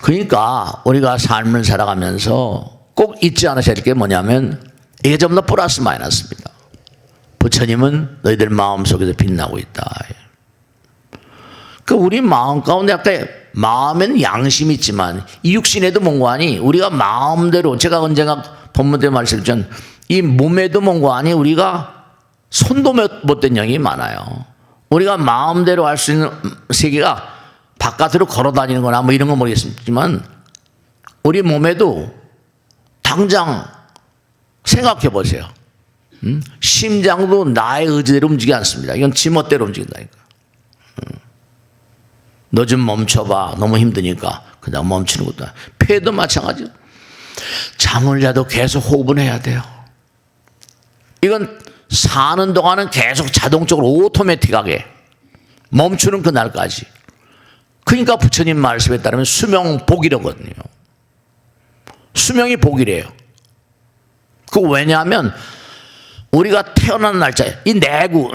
그러니까 우리가 삶을 살아가면서 꼭 잊지 않으셔야 될 게 뭐냐면 이게 전부 다 플러스 마이너스입니다. 부처님은 너희들 마음속에서 빛나고 있다. 그 우리 마음 가운데 아까 마음에는 양심이 있지만 이 육신에도 뭔가하니 우리가 마음대로 제가 언젠가 본문 때 말씀드렸지만 이 몸에도 뭔가하니 우리가 손도 못 댄 영이 많아요. 우리가 마음대로 할 수 있는 세계가 바깥으로 걸어 다니는 거나 뭐 이런 건 모르겠지만 우리 몸에도 당장 생각해 보세요. 심장도 나의 의지대로 움직이지 않습니다. 이건 지멋대로 움직인다니까. 너 좀 멈춰봐. 너무 힘드니까 그냥 멈추는 것도. 폐도 마찬가지죠. 잠을 자도 계속 호흡은 해야 돼요. 이건 사는 동안은 계속 자동적으로 오토매틱하게 멈추는 그날까지. 그러니까 부처님 말씀에 따르면 수명 복이라거든요. 수명이 복이래요. 그 왜냐하면 우리가 태어난 날짜에 이 내구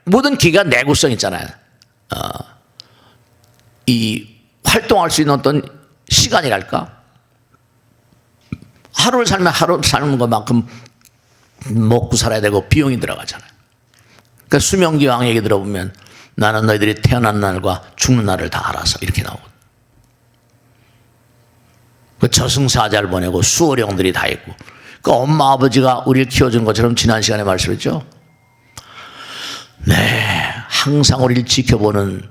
모든 기가 내구성 있잖아요. 이 활동할 수 있는 어떤 시간이랄까? 하루를 살면 하루 사는 것만큼 먹고 살아야 되고 비용이 들어가잖아요. 그러니까 수명기왕 얘기 들어보면 나는 너희들이 태어난 날과 죽는 날을 다 알아서 이렇게 나오거든요. 그 저승사자를 보내고 수호령들이 다 있고 그 엄마 아버지가 우리를 키워준 것처럼 지난 시간에 말씀했죠. 네, 항상 우리를 지켜보는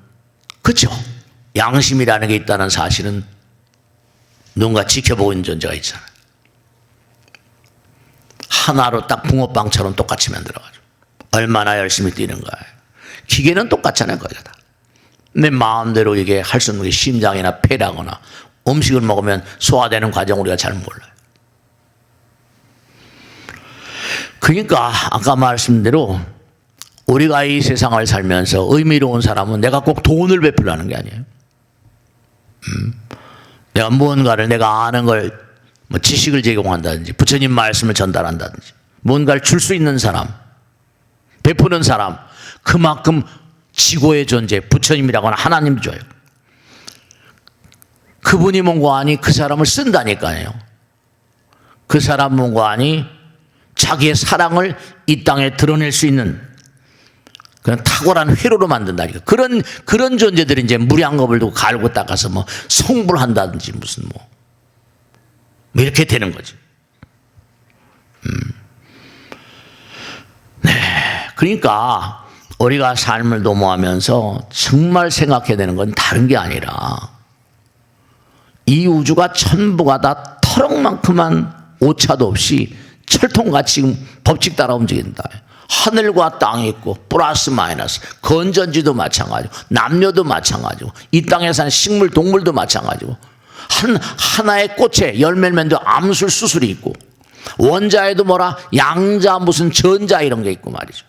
그렇죠. 양심이라는 게 있다는 사실은 누군가 지켜보고 있는 존재가 있잖아요. 하나로 딱 붕어빵처럼 똑같이 만들어가지고 얼마나 열심히 뛰는 거예요. 기계는 똑같잖아요. 거기가 다. 내 마음대로 이게 할 수 없는 게 심장이나 폐라거나 음식을 먹으면 소화되는 과정 우리가 잘 몰라요. 그러니까 아까 말씀대로 우리가 이 세상을 살면서 의미로운 사람은 내가 꼭 돈을 베풀라는 게 아니에요. 내가 무언가를 내가 아는 걸 뭐 지식을 제공한다든지 부처님 말씀을 전달한다든지 무언가를 줄 수 있는 사람, 베푸는 사람, 그만큼 지고의 존재, 부처님이라거나 하나님 줘요. 그분이 뭔가 아니 그 사람을 쓴다니까요. 그 사람과니 자기의 사랑을 이 땅에 드러낼 수 있는 그런 탁월한 회로로 만든다니까. 그런 존재들이 이제 무량겁을 두고 갈고 닦아서 뭐 성불 한다든지 무슨 뭐 이렇게 되는 거지. 네. 그러니까 우리가 삶을 도모하면서 정말 생각해야 되는 건 다른 게 아니라 이 우주가 전부가 다 터럭만큼만 오차도 없이 철통같이 지금 법칙 따라 움직인다. 하늘과 땅이 있고 플러스 마이너스, 건전지도 마찬가지고 남녀도 마찬가지고 이 땅에 사는 식물 동물도 마찬가지고 하나의 꽃에 열매면도 암술 수술이 있고 원자에도 뭐라 양자 무슨 전자 이런 게 있고 말이죠.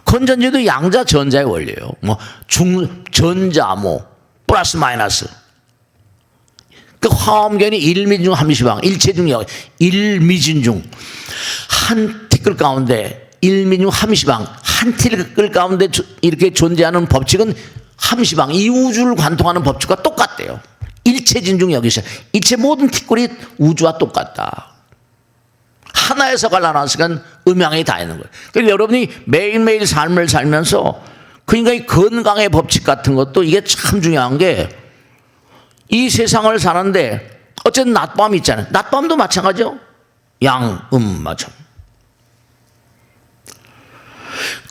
건전지도 양자 전자의 원리예요. 뭐 전자 뭐 플러스 마이너스. 그 화엄견이 일미진 중 함시방, 일체 중 일미진 중 한 티끌 가운데 일미진 중 함시방, 한 티끌 가운데 이렇게 존재하는 법칙은 함시방, 이 우주를 관통하는 법칙과 똑같대요. 일체진 중 여기서 이체 모든 티끌이 우주와 똑같다. 하나에서 갈라놨으니까 음양이 다 있는 거예요. 그러니까 여러분이 매일매일 삶을 살면서 그러니까 이 건강의 법칙 같은 것도 이게 참 중요한 게 이 세상을 사는데 어쨌든 낮밤이 있잖아요. 낮밤도 마찬가지죠. 양, 마찬가지.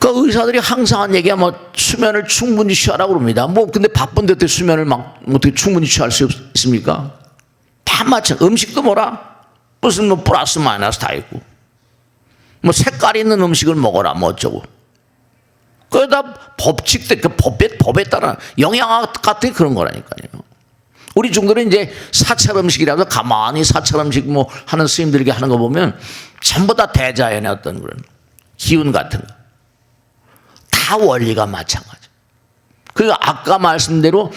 그 의사들이 항상 한 얘기가 뭐 수면을 충분히 취하라고 그럽니다. 뭐 근데 바쁜데 어떻게 수면을 막 어떻게 충분히 취할 수 있습니까? 다 마찬가지. 음식도 뭐라 무슨 뭐 플러스 마이너스 다 있고 뭐 색깔 있는 음식을 먹어라 뭐 어쩌고. 그러다 법칙대 그 법에 따라 영양학 같은 그런 거라니까요. 우리 중들은 이제 사찰 음식이라서 가만히 사찰 음식 뭐 하는 스님들에게 하는 거 보면 전부 다 대자연의 어떤 그런 기운 같은 거. 다 원리가 마찬가지. 그러니까 아까 말씀대로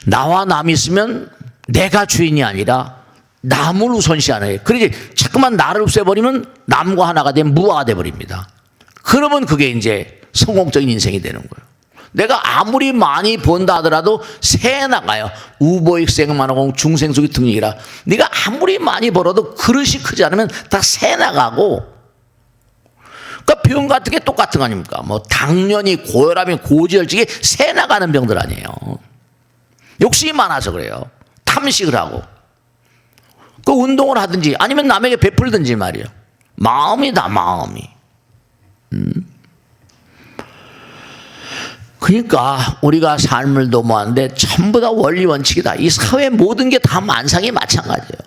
나와 남이 있으면 내가 주인이 아니라 남을 우선시하는 거예요. 그러지 자꾸만 나를 없애버리면 남과 하나가 된 무아가 돼버립니다. 그러면 그게 이제 성공적인 인생이 되는 거예요. 내가 아무리 많이 번다 하더라도 새 나가요. 우보익생만하고 중생속이 등이라. 네가 아무리 많이 벌어도 그릇이 크지 않으면 다 새 나가고. 그러니까 병 같은 게 똑같은 거 아닙니까? 뭐 당뇨니 고혈압이 고지혈증이 새 나가는 병들 아니에요. 욕심이 많아서 그래요. 탐식을 하고. 그 운동을 하든지 아니면 남에게 베풀든지 말이에요. 마음이다 마음이. 그러니까 우리가 삶을 도모하는데 전부 다 원리 원칙이다. 이 사회 모든 게 다 만상이 마찬가지예요.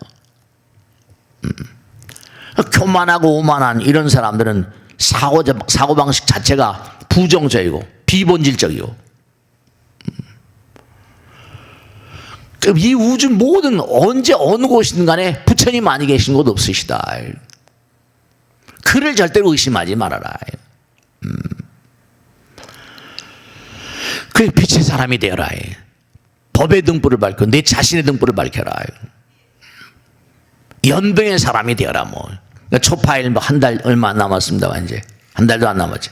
교만하고 오만한 이런 사람들은 사고방식 자체가 부정적이고 비본질적이고 이 우주 모든 언제 어느 곳이든 간에 부처님 많이 계신 곳 없으시다. 그를 절대로 의심하지 말아라. 그 빛의 사람이 되어라. 법의 등불을 밝고 내 자신의 등불을 밝혀라. 연병의 사람이 되어라. 뭐 그러니까 초파일 뭐 한 달 얼마 안 남았습니다. 이제 한 달도 안 남았지.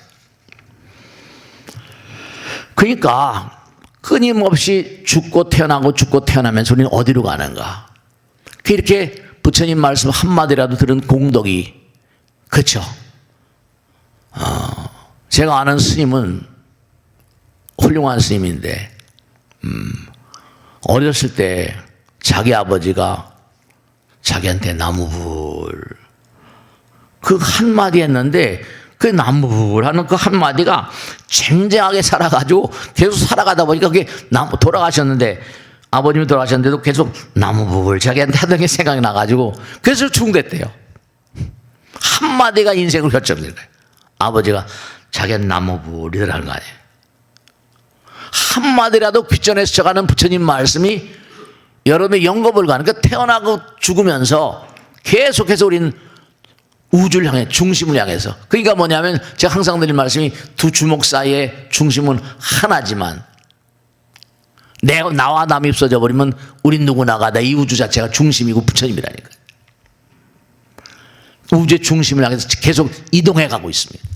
그러니까 끊임없이 죽고 태어나고 죽고 태어나면서 우리는 어디로 가는가? 이렇게 부처님 말씀 한마디라도 들은 공덕이 그렇죠. 제가 아는 스님은 훌륭한 스님인데 어렸을 때 자기 아버지가 자기한테 나무불 그 한마디 했는데 그 나무불 하는 그 한마디가 쟁쟁하게 살아가지고 계속 살아가다 보니까 그게 돌아가셨는데 아버님이 돌아가셨는데도 계속 나무불 자기한테 하던 게 생각이 나가지고 그래서 중됐대요. 한마디가 인생을 결정된 거예요. 아버지가 자기는 나무불이라는 거 아니에요. 한마디라도 귀전에 스쳐가는 부처님 말씀이 여러분의 영겁을 가는 그러니까 태어나고 죽으면서 계속해서 우리는 우주를 향해 중심을 향해서 그러니까 뭐냐면 제가 항상 드린 말씀이 두 주먹 사이의 중심은 하나지만 나와 남이 없어져 버리면 우린 누구나가 다 이 우주 자체가 중심이고 부처님이라니까요. 우주의 중심을 향해서 계속 이동해 가고 있습니다.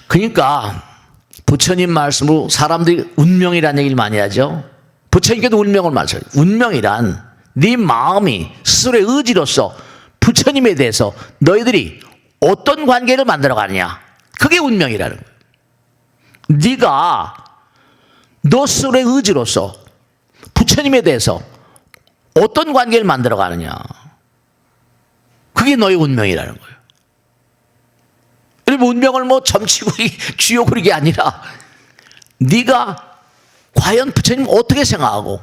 그러니까 부처님 말씀으로 사람들이 운명이라는 얘기를 많이 하죠. 부처님께도 운명을 말씀해요. 운명이란 네 마음이 스스로의 의지로서 부처님에 대해서 너희들이 어떤 관계를 만들어가느냐, 그게 운명이라는 거예요. 네가 너 스스로의 의지로서 부처님에 대해서 어떤 관계를 만들어가느냐, 그게 너의 운명이라는 거예요. 그리고 운명을 뭐 점치고 쥐어 그리는 게 아니라 네가 과연 부처님 어떻게 생각하고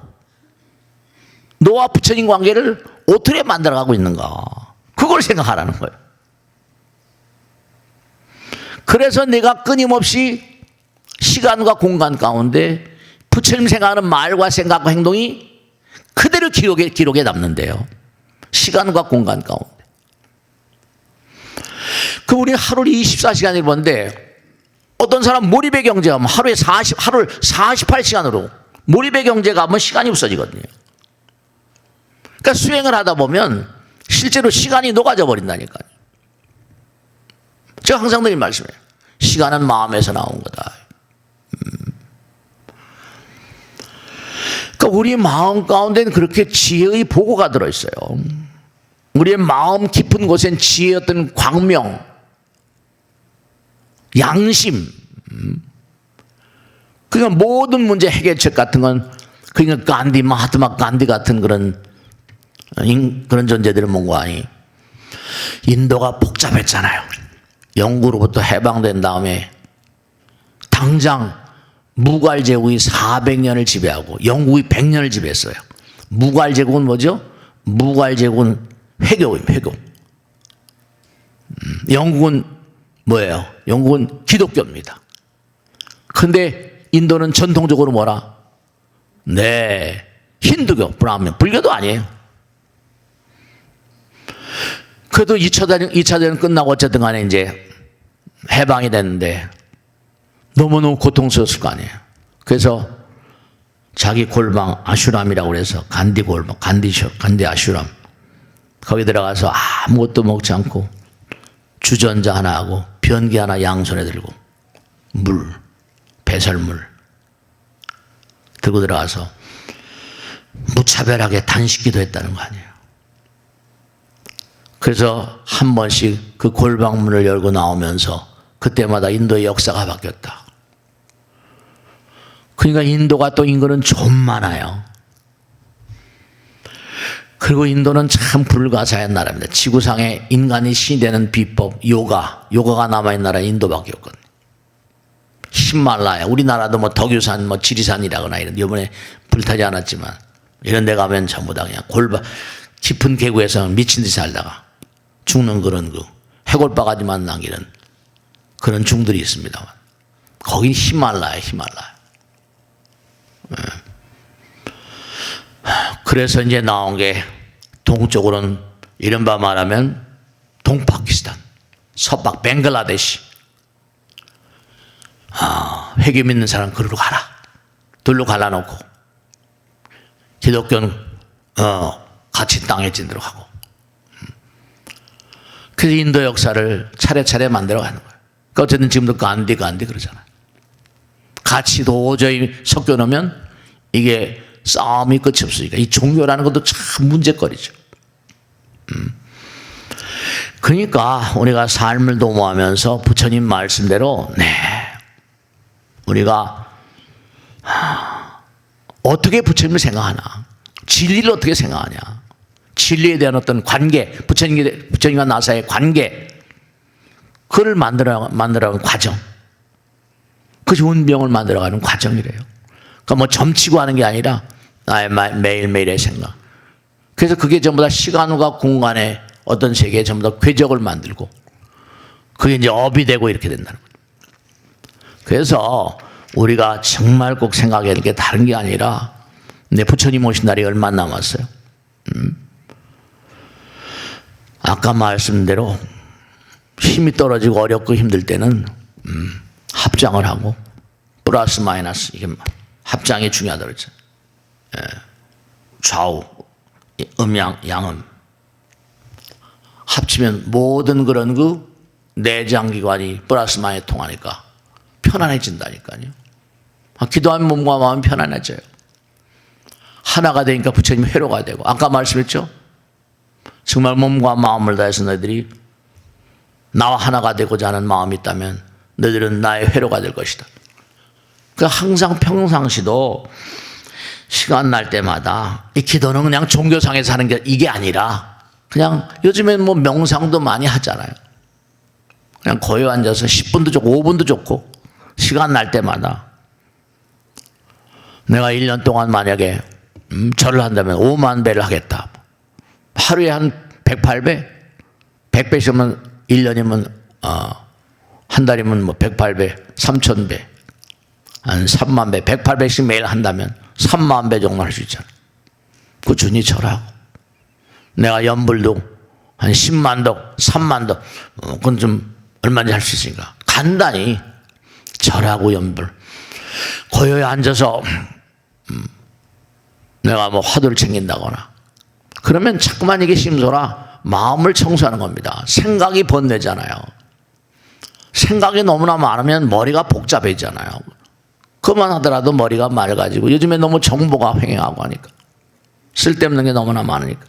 너와 부처님 관계를 어떻게 만들어가고 있는가, 그걸 생각하라는 거예요. 그래서 내가 끊임없이 시간과 공간 가운데 부처님 생각하는 말과 생각과 행동이 그대로 기록에 남는데요. 시간과 공간 가운데. 그 우리 하루를 24시간을 보는데 어떤 사람 몰입의 경제 가면 하루를 48시간으로 몰입의 경제 가면 시간이 없어지거든요. 그러니까 수행을 하다 보면 실제로 시간이 녹아져 버린다니까요. 제가 항상 드린 말씀이에요. 시간은 마음에서 나온 거다. 그러니까 우리 마음 가운데는 그렇게 지혜의 보고가 들어있어요. 우리의 마음 깊은 곳엔 지혜의 어떤 광명, 양심, 그러니까 모든 문제 해결책 같은 건, 그러니까 간디, 마하트마 간디 같은 그런 존재들은 뭔가 아니, 인도가 복잡했잖아요. 영구로부터 해방된 다음에 당장 무갈 제국이 400년을 지배하고 영국이 100년을 지배했어요. 무갈 제국은 뭐죠? 무갈 제국은 회교입니다. 회교. 영국은 뭐예요? 영국은 기독교입니다. 근데 인도는 전통적으로 뭐라? 네, 힌두교, 브라ಹ୍민, 불교도 아니에요. 그래도 2차 대전 끝나고 어쨌든 간에 이제 해방이 됐는데 너무너무 고통스러웠을 거 아니에요. 그래서 자기 골방 아슈람이라고 그래서 간디 골방, 간디 아슈람, 거기 들어가서 아무것도 먹지 않고 주전자 하나 하고 변기 하나 양손에 들고 물, 배설물 들고 들어가서 무차별하게 단식기도 했다는 거 아니에요. 그래서 한 번씩 그 골방문을 열고 나오면서 그때마다 인도의 역사가 바뀌었다. 그러니까 인도가 또 인구는 좀 많아요. 그리고 인도는 참 불가사의 나라입니다. 지구상에 인간이 신이 되는 비법, 요가가 남아있는 나라가 인도밖에 없거든요. 히말라야, 우리나라도 뭐 덕유산, 뭐 지리산이라거나 이런, 이번에 불타지 않았지만 이런 데 가면 전부 다 그냥 깊은 계곡에서 미친 듯이 살다가 죽는 그런 해골바가지만 남기는 그런 중들이 있습니다만, 거긴 히말라야. 그래서 이제 나온 게 동쪽으로는 이른바 말하면 동파키스탄, 서박 벵글라데시. 회개 믿는 사람 그리로 가라. 둘로 갈라놓고 기독교는 같이 땅에 찐대로 가고. 그래서 인도 역사를 차례차례 만들어가는 거예요. 그러니까 어쨌든 지금도 간디 그러잖아요. 같이 도저히 섞여 놓으면 이게 싸움이 끝이 없으니까 이 종교라는 것도 참 문제거리죠. 그러니까 우리가 삶을 도모하면서 부처님 말씀대로 우리가 어떻게 부처님을 생각하나, 진리를 어떻게 생각하냐, 진리에 대한 어떤 관계, 부처님과 나 사이의 관계, 그걸 만들어가는 과정, 그것이 운명을 만들어가는 과정이래요. 그러니까 뭐 점치고 하는 게 아니라 나의 매일매일의 생각. 그래서 그게 전부 다 시간과 공간의 어떤 세계에 전부 다 궤적을 만들고 그게 이제 업이 되고 이렇게 된다는 거죠. 그래서 우리가 정말 꼭 생각해야 할 게 다른 게 아니라 내 부처님 오신 날이 얼마 남았어요. 아까 말씀대로 힘이 떨어지고 어렵고 힘들 때는 합장을 하고 플러스 마이너스, 이게 합장이 중요하다고 그랬죠. 좌우, 음양, 양음 합치면 모든 그런 내장기관이 플러스 마이너스 통하니까 편안해진다니까요. 기도하면 몸과 마음이 편안해져요. 하나가 되니까 부처님 회로가 되고, 아까 말씀했죠? 정말 몸과 마음을 다해서 너희들이 나와 하나가 되고자 하는 마음이 있다면 너희들은 나의 회로가 될 것이다. 그러니까 항상 평상시도 시간 날 때마다 이 기도는 그냥 종교상에서 하는 게 이게 아니라 그냥 요즘엔 뭐 명상도 많이 하잖아요. 그냥 고요 앉아서 10분도 좋고 5분도 좋고 시간 날 때마다 내가 1년 동안 만약에 절을 한다면 5만 배를 하겠다. 하루에 한 108배? 100배씩은 1년이면 한 달이면 뭐 108배, 3000배, 한 3만 배, 108배씩 매일 한다면 3만 배 정도 할 수 있잖아. 꾸준히 절하고 내가 연불도 한 10만 덕, 3만 덕, 그건 좀 얼마인지 할 수 있으니까 간단히 절하고 연불 고요에 앉아서 내가 뭐 화두를 챙긴다거나 그러면 자꾸만 이게 심소라 마음을 청소하는 겁니다. 생각이 번뇌잖아요. 생각이 너무나 많으면 머리가 복잡해지잖아요. 그만하더라도 머리가 맑아지고 요즘에 너무 정보가 횡행하고 하니까 쓸데없는 게 너무나 많으니까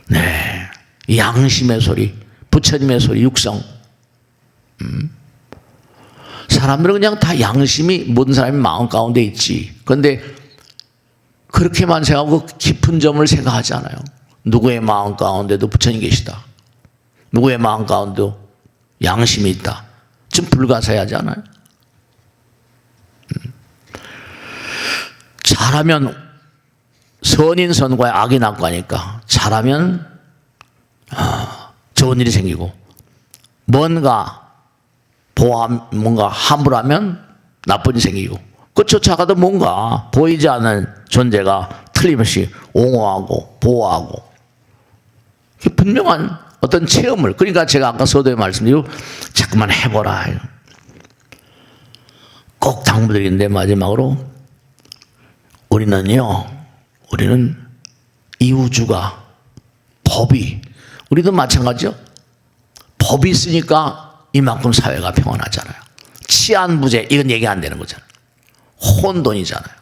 네, 양심의 소리, 부처님의 소리, 육성 사람들은 그냥 다 양심이 모든 사람이 마음 가운데 있지. 그런데 그렇게만 생각하고 깊은 점을 생각하지 않아요. 누구의 마음 가운데도 부처님 계시다. 누구의 마음 가운데도 양심이 있다. 좀 불가사의하지 않아요? 잘하면 선인 선과의 악이 낙과니까 잘하면 좋은 일이 생기고 뭔가 함부로 하면 나쁜 일이 생기고 그 쫓아가도 뭔가 보이지 않는 존재가 틀림없이 옹호하고 보호하고 분명한 어떤 체험을 그러니까 제가 아까 서두에 말씀드리고 자꾸만 해보라 꼭 당부드리는데 마지막으로 우리는 이 우주가 법이 우리도 마찬가지죠. 법이 있으니까 이만큼 사회가 평안하잖아요. 치안부재 이건 얘기 안 되는 거잖아요. 혼돈이잖아요.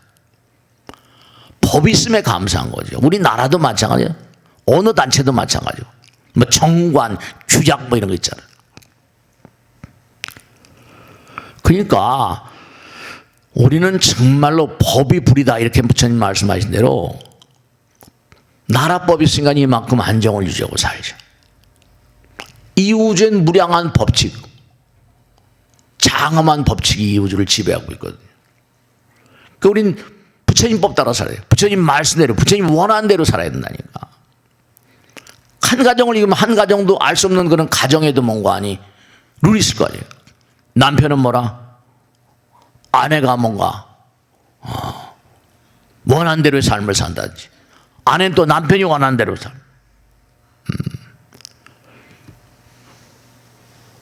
법이 있음에 감사한 거죠. 우리나라도 마찬가지예요. 어느 단체도 마찬가지고 뭐 정관, 규약 뭐 이런 거 있잖아요. 그러니까 우리는 정말로 법이 불이다 이렇게 부처님 말씀하신 대로 나라법이 있으니까 이만큼 안정을 유지하고 살죠. 이 우주엔 무량한 법칙, 장엄한 법칙이 이 우주를 지배하고 있거든요. 그러니까 우린 부처님 법 따라 살아요. 부처님 말씀대로, 부처님 원하는 대로 살아야 된다니까. 한 가정을 이기면 한 가정도 알 수 없는 그런 가정에도 뭔가 아니 룰이 있을 거 아니에요. 남편은 뭐라? 아내가 뭔가 원하는 대로의 삶을 산다든지 아내는 또 남편이 원하는 대로 살.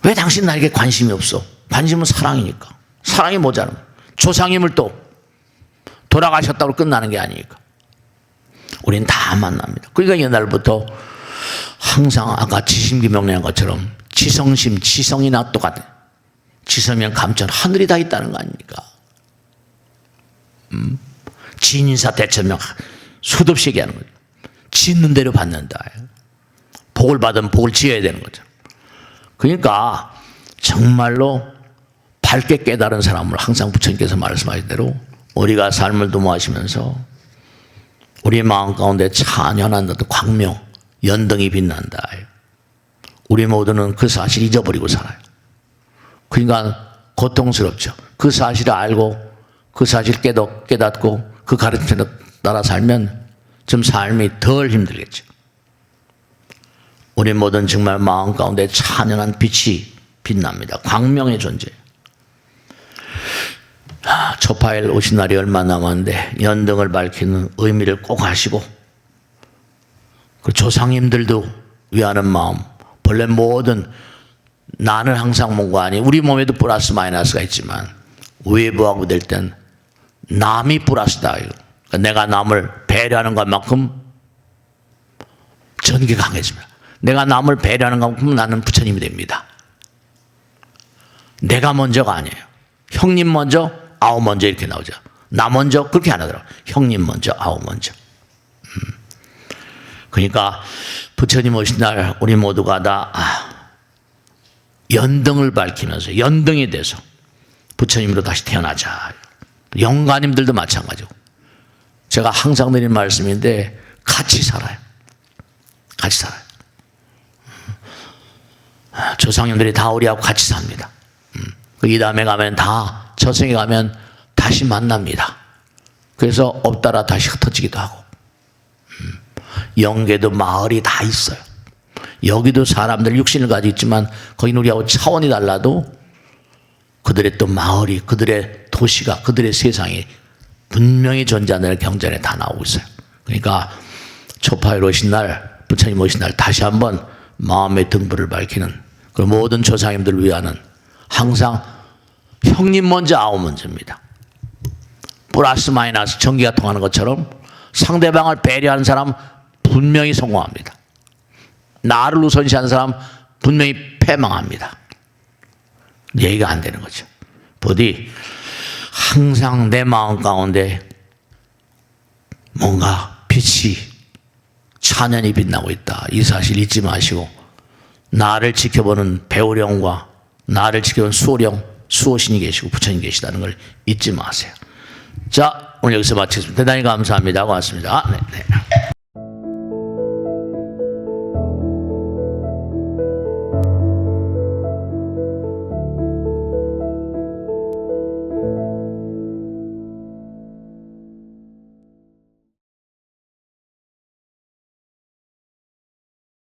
왜 당신 나에게 관심이 없어? 관심은 사랑이니까. 사랑이 모자라면 조상님을 또 돌아가셨다고 끝나는 게 아니니까. 우린 다 만납니다. 그러니까 옛날부터 항상 아까 지심기명령한 것처럼 지성심, 지성이나 똑같아. 지성이면 감천 하늘이 다 있다는 거 아닙니까? 진인사 대천명 수도 없이 얘기하는 거죠. 짓는 대로 받는다. 복을 받으면 복을 지어야 되는 거죠. 그러니까 정말로 밝게 깨달은 사람을 항상 부처님께서 말씀하신 대로 우리가 삶을 도모하시면서 우리의 마음 가운데 찬연한 어떤 광명, 연등이 빛난다. 우리 모두는 그 사실을 잊어버리고 살아요. 그러니까 고통스럽죠. 그 사실을 알고 그 사실을 깨닫고 그 가르침을 따라 살면 좀 삶이 덜 힘들겠죠. 우리 모두는 정말 마음 가운데 찬연한 빛이 빛납니다. 광명의 존재. 초파일 오신 날이 얼마 남았는데 연등을 밝히는 의미를 꼭 하시고 그 조상님들도 위하는 마음 본래 모든 나는 항상 뭔가 아니 우리 몸에도 플러스 마이너스가 있지만 외부하고 될 땐 남이 플러스다. 그러니까 내가 남을 배려하는 것만큼 전기가 강해집니다. 내가 남을 배려하는 것만큼 나는 부처님이 됩니다. 내가 먼저가 아니에요. 형님 먼저, 아우 먼저 이렇게 나오죠. 나 먼저 그렇게 안 하더라고. 형님 먼저, 아우 먼저. 그러니까 부처님 오신 날 우리 모두가 다 연등을 밝히면서 연등이 돼서 부처님으로 다시 태어나자. 영가님들도 마찬가지고. 제가 항상 드리는 말씀인데 같이 살아요. 같이 살아요. 조상님들이 다 우리하고 같이 삽니다. 이 다음에 가면 다 저승에 가면 다시 만납니다. 그래서 없다라 다시 흩어지기도 하고. 영계도 마을이 다 있어요. 여기도 사람들 육신을 가지고 있지만 거긴 우리하고 차원이 달라도 그들의 또 마을이, 그들의 도시가, 그들의 세상이 분명히 존재하는 경전에 다 나오고 있어요. 그러니까 초파일 오신 날, 부처님 오신 날 다시 한번 마음의 등불을 밝히는 그 모든 조상님들을 위하는 항상 형님 먼저 아우 먼저입니다. 플러스 마이너스 전기가 통하는 것처럼 상대방을 배려하는 사람 분명히 성공합니다. 나를 우선시하는 사람 분명히 패망합니다. 얘기가 안 되는 거죠. 부디 항상 내 마음 가운데 뭔가 빛이 찬연히 빛나고 있다. 이 사실 잊지 마시고 나를 지켜보는 배우령과 나를 지켜보는 수호령, 수호신이 계시고 부처님 계시다는 걸 잊지 마세요. 자, 오늘 여기서 마치겠습니다. 대단히 감사합니다. 고맙습니다. 네.